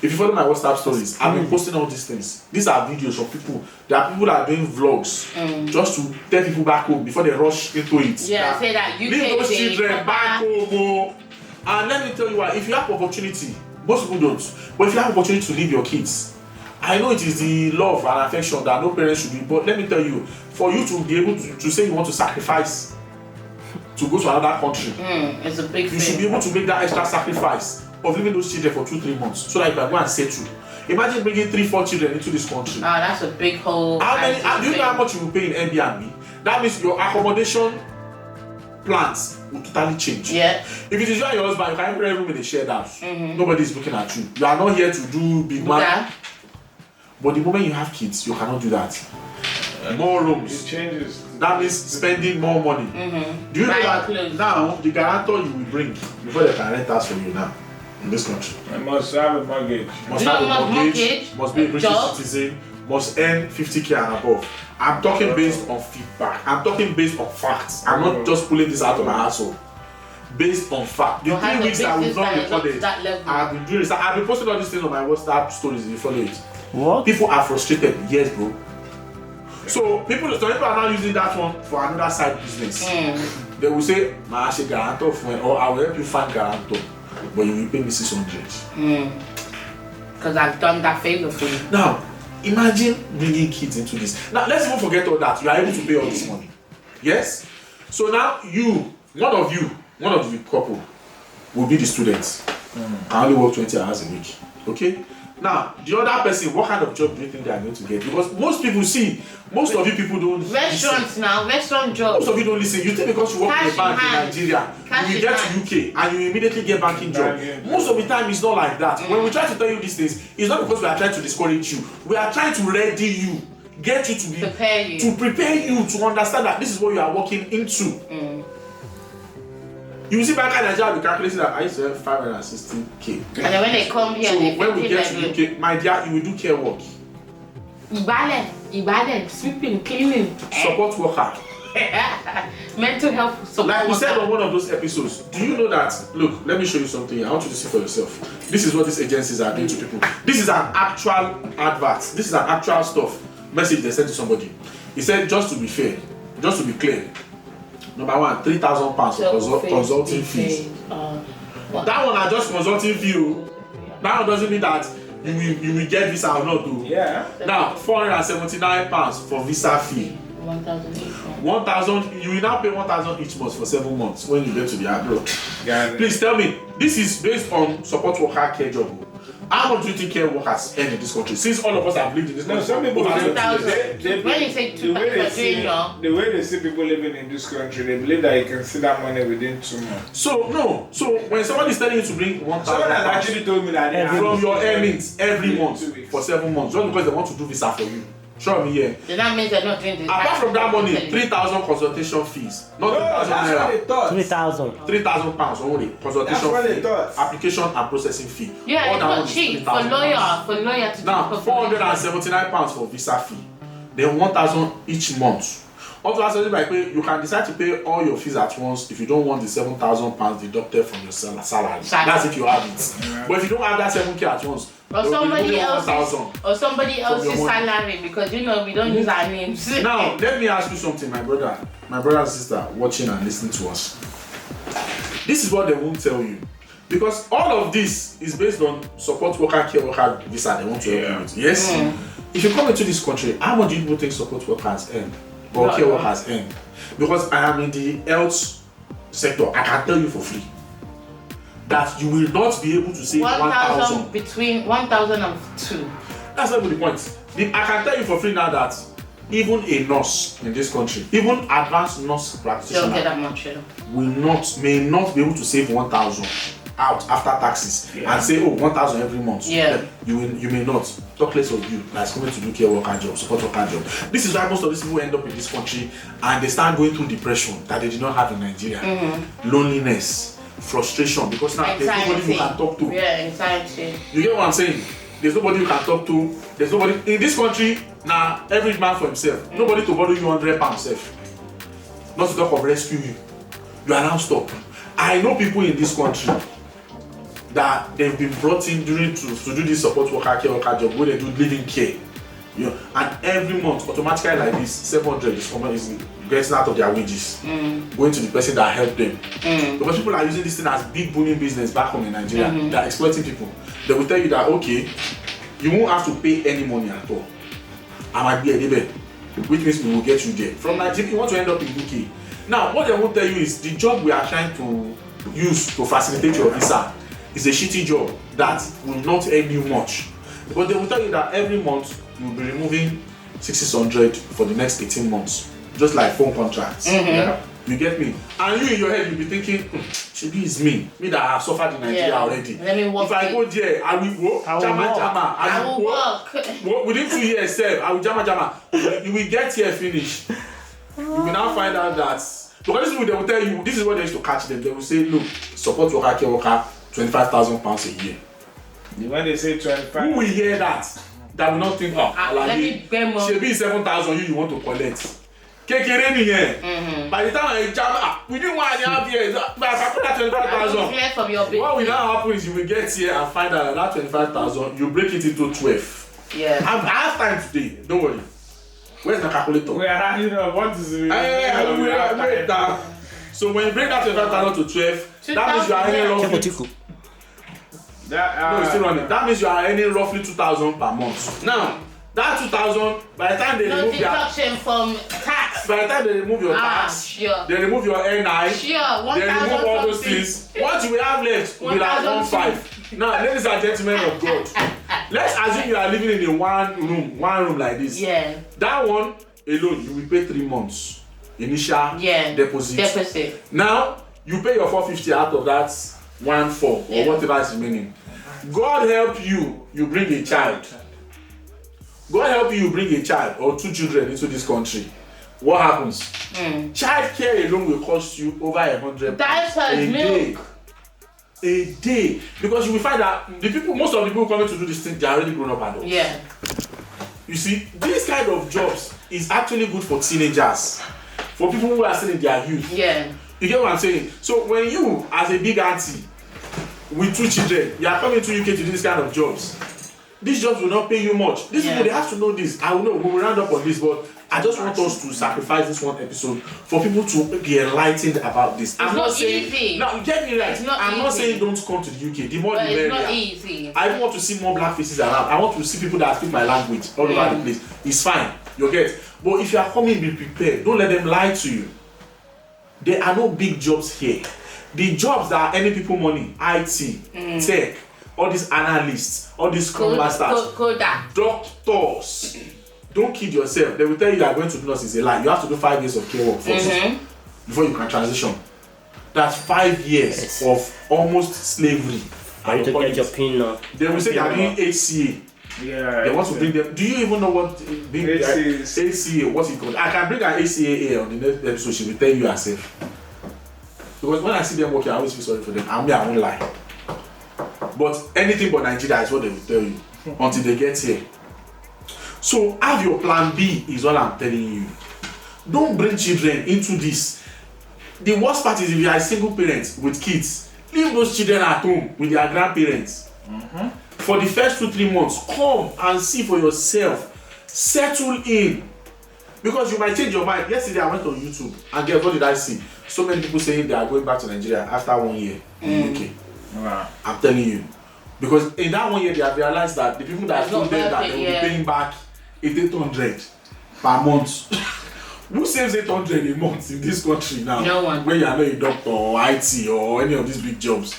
if you follow my WhatsApp stories, I've been posting all these things. These are videos of people. There are people that are doing vlogs just to tell people back home before they rush into it. Yeah, say that you leave those children back home. And let me tell you why. If you have opportunity, most people don't. But if you have opportunity to leave your kids, I know it is the love and affection that no parents should be. But let me tell you, for you to be able to say you want to sacrifice to go to another country, it's a big thing. You should be able to make that extra sacrifice of leaving those children for 2-3 months so that you can go and settle. Imagine bringing 3-4 children into this country. That's a big hole. Do you know how much you will pay in Airbnb? That means your accommodation plans will totally change. Yeah. If it is you and your husband, you can rent a room in a shared house. Nobody is looking at you. You are not here to do big man. But the moment you have kids, you cannot do that. More rooms. It changes. That means spending more money. Do you know that now the guarantor you will bring before they can rent house for you now in this country? I must have a mortgage. Must have a mortgage. Must be a British citizen. Must earn 50k and above. I'm talking based on feedback. I'm talking based on facts. I'm not just pulling this out of my asshole. Based on fact. The 3 weeks that we've not recorded, I've been doing this. I've been posting all these things on my WhatsApp stories if you follow it. What? People are frustrated, yes, bro. So people are now using that one for another side business. They will say, "Ma, I guarantor or I will help you find guarantor, but you will pay me 600." Because I've done that favor for you. Now, imagine bringing kids into this. Now, let's even forget all that. You are able to pay all this money. Yes. So now one of the couple, will be the students. Can only work 20 hours a week. Okay. Now, the other person, what kind of job do you think they are going to get? Because most of you people don't Restaurants listen. now, restaurant jobs. Most of you don't listen. You think because you work in a bank in Nigeria, you will get to UK and you immediately get banking job. Most of the time, it's not like that. When we try to tell you these things, it's not because we are trying to discourage you. We are trying to ready you, get you to be, prepare you. to prepare you to understand that this is what you are walking into. You see, back in Nigeria, we calculated that I used to earn 560k. And then when they come here, so they when we get to UK, my dear, you will do care work. Ibale, sweeping, cleaning. Support worker. Mental health support. Like we said on one of those episodes, do you know that? Look, let me show you something here. I want you to see for yourself. This is what these agencies are doing to people. This is an actual advert. This is an actual stuff. Message they sent to somebody. He said, just to be fair, just to be clear. Number one, £3,000 for consulting fees. That one are just consulting fee. That one doesn't mean that you will get visa or not. Though. Yeah. Now, £479 for visa fee. 1,000 each. 1,000. You will now pay 1,000 each month for 7 months when you get to the abroad. Yeah. Please tell me, this is based on support worker care job. How much do you think care workers earn in this country? Since all of us have lived in this country. No, some people over believe 2,000. When you say 2,000, the way they see people living in this country, they believe that you can see that money within 2 months. So no. So when somebody is telling you to bring 1,000, someone has actually told me that from your earnings every month 2 weeks. for 7 months, just because they want to do visa for you. Show me here. then that means they're not doing this. Apart from that money, 3,000 consultation fees. Not No, 3,000 that's what they naira. thought. 3,000. £3,000 only. That's Consultation what they fee, thought. application and processing fee. Yeah, All it's that not one is cheap for £3,000. lawyer to Now, do £479 for visa fee. Then 1,000 each month. Also, you can decide to pay all your fees at once if you don't want the £7,000 deducted from your salary. That's if you have it. Yeah. But if you don't have that 7k at once, or somebody else's 1,000. else's salary, because we don't use our names. Now, let me ask you something, my brother and sister watching and listening to us. This is what they won't tell you. Because all of this is based on support worker, care worker visa they want to help you with. Yes? If you come into this country, how much do you people think support workers earn? Or care workers earn? Because I am in the health sector, I can tell you for free that you will not be able to save 1,000. Between 1,000 and 2. That's not the point. I can tell you for free now that even a nurse in this country, even advanced nurse Don't practitioner, get that much. may not be able to save 1,000 out after taxes and say, oh, 1,000 every month. Yeah. You may not. Talk less of you that's coming to do care worker job, support worker job. This is why most of these people end up in this country and they start going through depression that they did not have in Nigeria. Loneliness, frustration, because now there's nobody you can talk to. Yeah, anxiety. You get what I'm saying? There's nobody you can talk to. There's nobody in this country now. Every man for himself. Nobody to borrow you £100 himself. Not to talk of rescue you. You are now stuck. I know people in this country that they've been brought in to do this support worker, care worker job where they do living care. You know, and every month automatically like this 700 is getting out of their wages, going to the person that helped them. Because people are using this thing as big booming business back home in Nigeria. They are exploiting people. They will tell you that okay, you won't have to pay any money at all. I might be a debate, which means we will get you there. From Nigeria, you want to end up in UK. Now, what they won't tell you is the job we are trying to use to facilitate your visa is a shitty job that will not earn you much. But they will tell you that every month you will be removing 600 for the next 18 months, just like phone contracts. Yeah? You get me? And you in your head, you'll be thinking, Shebi is me that have suffered in Nigeria already. Let me work. If I go there, I will work. I will work. Within 2 years, I will jama. You will get here finished. You will now find out that because these people, they will tell you, this is what they used to catch them. They will say, look, support worker, care worker, £25,000 a year. When they say 25, who will hear that? That will not think, let me get more. Shebi 7,000 you want to collect. Kekere niyen. By the time I jam, within 1.5 years, I put that 25,000. What will now happen is you will get here and find out that 25,000, you break it into 12. Yeah. I have time today. Don't worry. Where's the calculator? we are running up. What is it? Wait down. So when you break that 25,000 to 12, that means you are earning roughly. No, it's still running. That means you are earning roughly 2,000 per month. Now, that 2,000, by the time they remove deduction from tax. By the time they remove your tax, sure. they remove your NI, sure. they remove all those things. What you will have left will be like 1,500. Now, ladies and gentlemen of God, let's assume you are living in a one room like this. Yeah. That one alone, you will pay 3 months initial deposit. Now, you pay your 450 out of that 1,400 or whatever is remaining. God help you, you bring a child. God help you bring a child or 2 children into this country. what happens? Childcare alone will cost you over 100 That's a milk. day. Because you will find that most of the people coming to do this thing, they are already grown up adults. Yeah. You see, this kind of jobs is actually good for teenagers, for people who are still in their youth. Yeah. You get what I'm saying? So when you, as a big auntie with 2 children, you are coming to UK to do this kind of jobs, these jobs will not pay you much. These people, they have to know this. I will know, we will round up on this, but I just want us to sacrifice this one episode for people to be enlightened about this. I'm not saying, easy. now get me right. I'm not saying don't come to the UK. The more the merrier. It's not easy. I even want to see more black faces around. I want to see people that speak my language all over the place. It's fine. You get. But if you are coming, be prepared. Don't let them lie to you. There are no big jobs here. The jobs that are earning people money, IT, tech, all these analysts, all these scrum masters, doctors. Don't kid yourself. They will tell you that going to do nurse is a lie. You have to do 5 years of care work first before you can transition. That's 5 years of almost slavery. I need to get your pin now. They will say they are doing HCA. Yeah. They want to bring them. Do you even know what being HCA? What's it called? I can bring an HCA here on the next episode. She will tell you herself. Because when I see them working, I always feel sorry for them. I won't lie. But anything but Nigeria is what they will tell you until they get here. So have your plan B is all I'm telling you. Don't bring children into this. The worst part is if you are a single parent with kids, leave those children at home with their grandparents. For the first 2-3 months, come and see for yourself. Settle in. Because you might change your mind. Yesterday I went on YouTube and guess what did I see? So many people saying they are going back to Nigeria after 1 year in the UK. Wow. I'm telling you. Because in that 1 year they have realized that the people that told them that they will be paying back 800 per month. Who saves 800 a month in this country now? No one. When you are not a doctor or IT or any of these big jobs.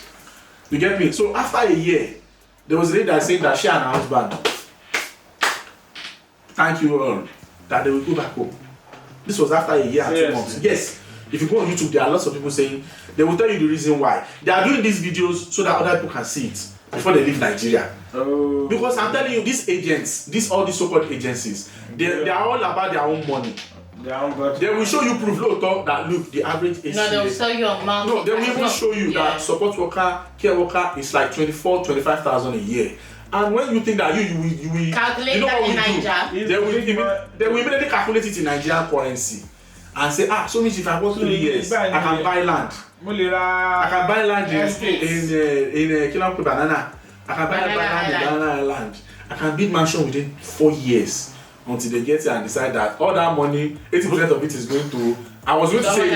You get me? So after a year, there was a lady that said that she and her husband, thank you all, that they will go back home. This was after a year and 2 months. Yes. If you go on YouTube, there are lots of people saying, they will tell you the reason why. They are doing these videos so that other people can see it before they leave Nigeria. Oh. Because I'm telling you, these agents, all these so-called agencies, they are all about their own money. They will show you proof that look, the average ACA. No, they will show you a month. No, they will even show you that support worker, care worker is like 25,000 a year. And when you think that you will calculate, you know that what in we Nigeria, they will immediately calculate it in Nigerian currency and say, so means if I work 3 years, I can buy land. I can buy land in Kilampu Banana. I can buy land in Banana Island. I can build mansion within 4 years until they get here and decide that all that money, 80% of it is going to. I was going to say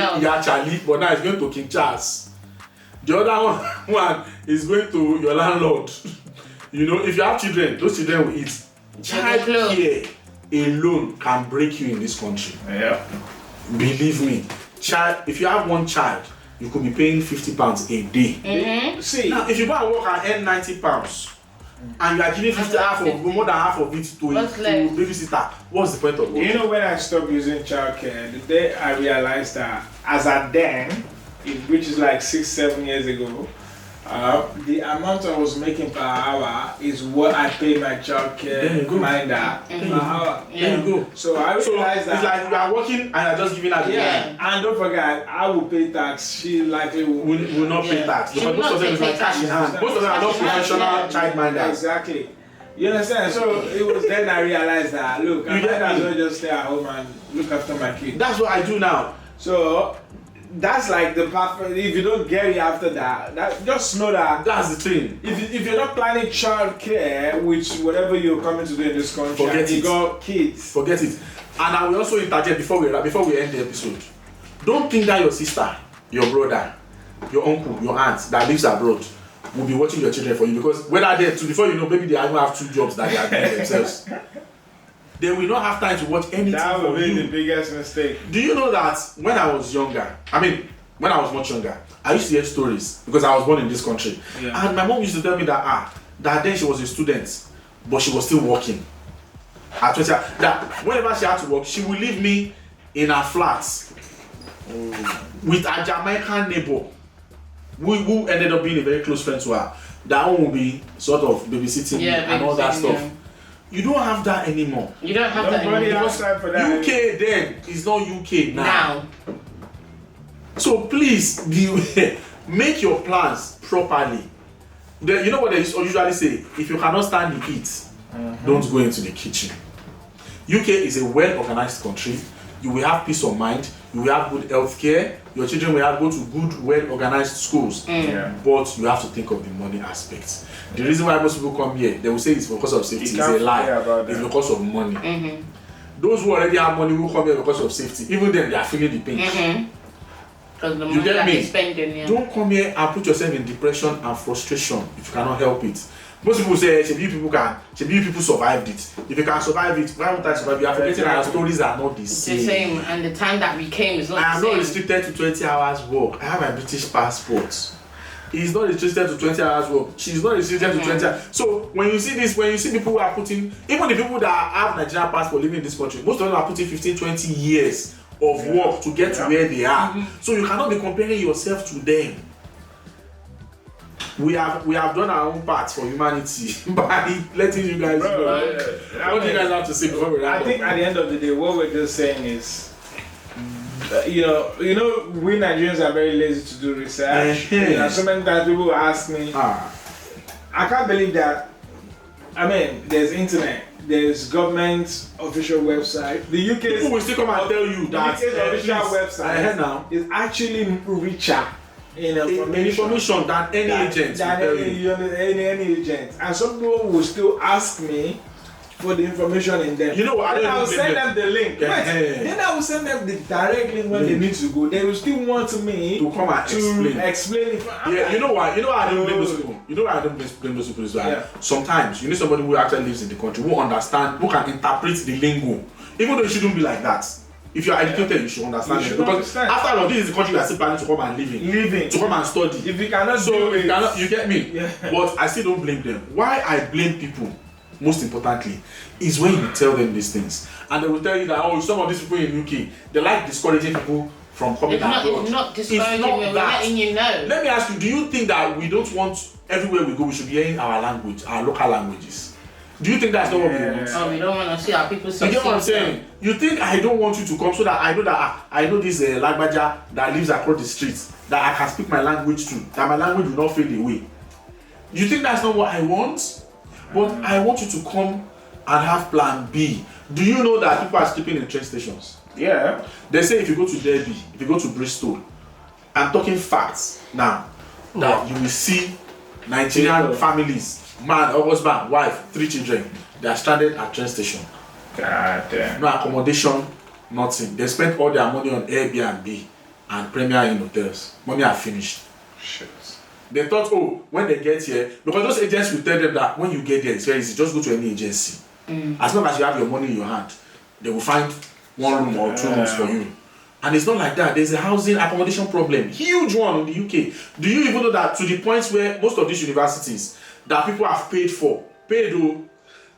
Charlie, but now it's going to King Charles. The other one is going to your landlord. You know, if you have children, those children will eat. Child care alone can break you in this country. Yeah. Believe me. If you have one child, you could be paying £50 a day. See, now if you go and work and earn £90 and you are giving more than half of it to babysitter, what's the point of work? You know, when I stopped using childcare, the day I realized that as at then, which is like 6-7 years ago, the amount I was making per hour is what I pay my childcare minder per hour. There you go. So I realized that it's like you are working and you are just giving her the money. And don't forget, I will pay tax. She likely will not pay tax. Because most of them is like cash in hand. Most of them are not professional child minders. Exactly. You understand? So it was then I realized that look, I might as well just stay at home and look after my kids. That's what I do now. So that's like the perfect. If you don't get it after that just know that that's the thing. If you're not planning child care, which whatever you're coming to do in this country, forget you got kids. Forget it. And I will also interject before we end the episode. Don't think that your sister, your brother, your uncle, your aunt that lives abroad will be watching your children for you, because whether they're two, before you know, maybe they even have 2 jobs that they are doing themselves. They will not have time to watch anything that for would be you. the biggest mistake. Do you know that when I was younger, when I was much younger, I used to hear stories because I was born in this country. Yeah. And my mom used to tell me that then she was a student, but she was still working. At 20, that whenever she had to work, she would leave me in her flat with a Jamaican neighbor who ended up being a very close friend to her. That one will be sort of babysitting and all that stuff. Yeah. You don't have that anymore. You don't have that Nobody anymore. has time for that. UK then is not UK now. Now. So please, make your plans properly. You know what they usually say? If you cannot stand the heat, don't go into the kitchen. UK is a well-organized country. You will have peace of mind. You will have good health care. Your children will go to good, well-organized schools. But you have to think of the money aspect. The reason why most people come here, they will say it's because of safety. It's a lie. It's because of money. Those who already have money will come here because of safety. Even then, they are feeling the pinch. Because the You money get that me? they're spending, yeah. Don't come here and put yourself in depression and frustration if you cannot help it. Most people say, "Should people survived it? If you can survive it, why won't I survive?" You are forgetting our stories are not the It's same. the same, and the time that we came is not I am the not same. restricted to 20 hours work. I have my British passport. He's not restricted to 20 hours work. She's not restricted to 20 hours. So when you see this, when you see people who are putting, even the people that have Nigerian passport living in this country, most of them are putting 15, 20 years of work to get to where they are. So you cannot be comparing yourself to them. We have done our own part for humanity by letting you guys go. What do you guys have to say before we wrap up? I think at the end of the day, what we're just saying is, you know, we Nigerians are very lazy to do research. So many times people ask me, I can't believe that. I mean, there's internet, there's government official website. The UK People will still come and tell you that the UK's official website now is actually richer in information than any agent. Any agent. And some people will still ask me for the information in them. You know what? I will send them the link. Then I will send them the direct link where they need to go. They will still want me to come and explain it. Yeah, you know why? You know why I don't blame those people? You know why I don't blame those people is that sometimes you need somebody who actually lives in the country, who understand, who can interpret the lingo. Even though it shouldn't be like that. If you are educated, you should understand it. Because after all, this is the country you are still planning to come and live in. To come and study. If you cannot do it. You get me? Yeah. But I still don't blame them. Why I blame people, most importantly, is when you tell them these things. And they will tell you that, some of these people in UK, they like discouraging people from coming abroad. It's not discouraging, we're letting you know. Let me ask you, do you think that we don't want, everywhere we go, we should be hearing our language, our local languages? Do you think that's not what we want? Oh, we don't want to see our people succeed. You get what I'm saying? You think I don't want you to come so that I know this language that lives across the streets, that I can speak my language to, that my language will not fade away. You think that's not what I want? But I want you to come and have plan B. Do you know that people are sleeping in train stations? Yeah. They say if you go to Derby, if you go to Bristol, I'm talking facts now, that you will see Nigerian families, man, husband, wife, 3 children, they are stranded at train station. God damn. No accommodation, nothing. They spent all their money on Airbnb and Premier Inn hotels. Money are finished. Shit. They thought, when they get here, because those agents will tell them that when you get there, it's very easy. Just go to any agency. As long as you have your money in your hand, they will find 1 room or 2 rooms for you. And it's not like that. There's a housing accommodation problem, huge one in the UK. Do you even know that to the point where most of these universities that people have paid that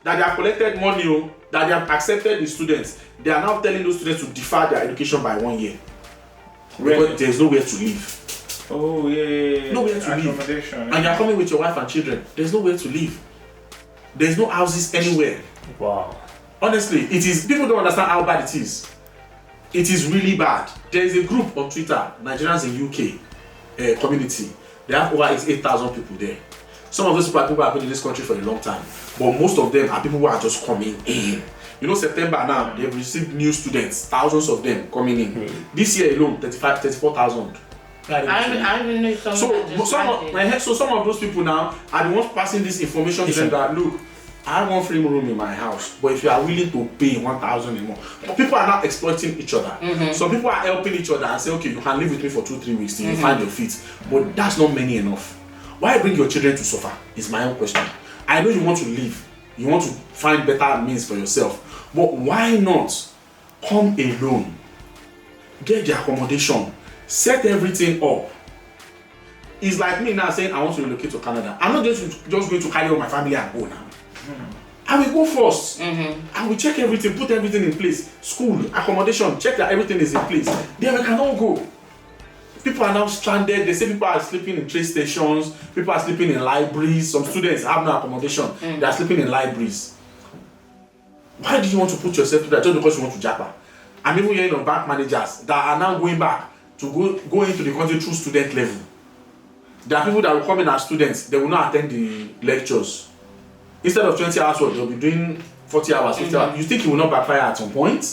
they have collected money, that they have accepted the students, they are now telling those students to defer their education by 1 year. Because there's nowhere to live. Oh yeah. Nowhere to live. And you're coming with your wife and children. There's nowhere to live. There's no houses anywhere. Wow. Honestly, it is. People don't understand how bad it is. It is really bad. There is a group on Twitter, Nigerians in UK community. They have over 8,000 people there. Some of those people have been in this country for a long time, but most of them are people who are just coming in. You know, September now, they've received new students, thousands of them coming in. This year alone, 34,000. I even know some of those people now are the ones passing this information to them that, look, I have 1 free room in my house, but if you are willing to pay 1,000 and more, but people are not exploiting each other. Some people are helping each other and say, okay, you can live with me for 2-3 weeks till you find your feet, but that's not many enough. Why bring your children to suffer is my own question. I know you want to live, you want to find better means for yourself, but why not come alone, get the accommodation, set everything up? It's like me now saying I want to relocate to Canada. I'm not just going to carry all my family and go now. I will go first. I will check everything, put everything in place. School, accommodation, check that everything is in place. Then we can all go. People are now stranded. They say people are sleeping in train stations. People are sleeping in libraries. Some students have no accommodation. They are sleeping in libraries. Why do you want to put yourself through that just because you want to Japa? I'm even hearing of bank managers that are now going back to go into the country through student level. There are people that will come in as students, they will not attend the lectures. Instead of 20 hours work, they'll be doing 40 hours, 50 hours. You think it will not backfire at some point?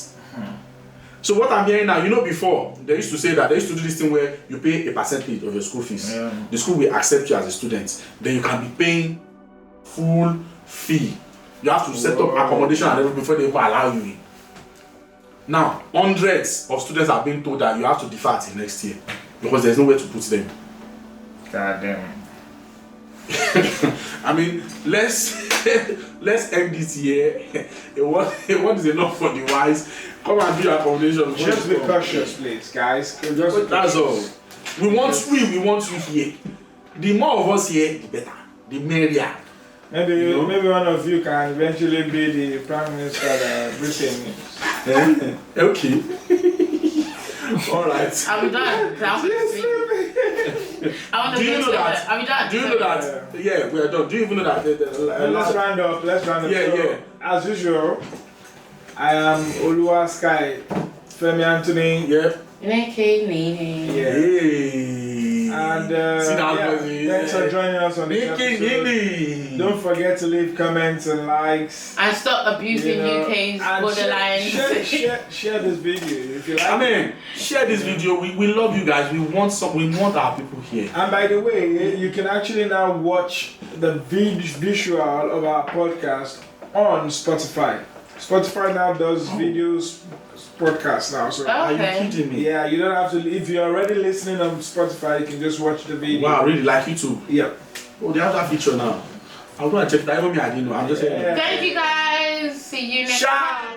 So what I'm hearing now, before, they used to say that they used to do this thing where you pay a percentage of your school fees. Yeah. The school will accept you as a student. Then you can be paying full fee. You have to set up accommodation and everything before they will allow you in. Now, hundreds of students are being told that you have to defer till next year because there's nowhere to put them. God damn. I mean, let's end this year. What is enough for the wise? Come and do accommodation. Just be cautious, please, guys. That's all. We want you here. The more of us here, the better. The merrier. Maybe one of you can eventually be the Prime Minister of Britain. Okay. All right. Are we done? Do you know that? Are we done? Do you know that? Yeah, we are done. Do you even know that? Let's round up. Yeah, yeah. As usual, I am Oluwa Sky, Femi Anthony. Yep. Yeah. And thanks for joining us on this episode. Don't forget to leave comments and likes. And stop abusing UK's borderlines. Share this video if you like. Share this video. We love you guys. We want our people here. And by the way, you can actually now watch the visual of our podcast on Spotify. Spotify now does videos podcast now, so Are you kidding me? Yeah, you don't have to. If you're already listening on Spotify, you can just watch the video. Wow, really? Like YouTube? Yep. Oh, they have that feature now. I'm gonna check that. Even me, I didn't know. I'm just saying. Thank you guys. See you next time.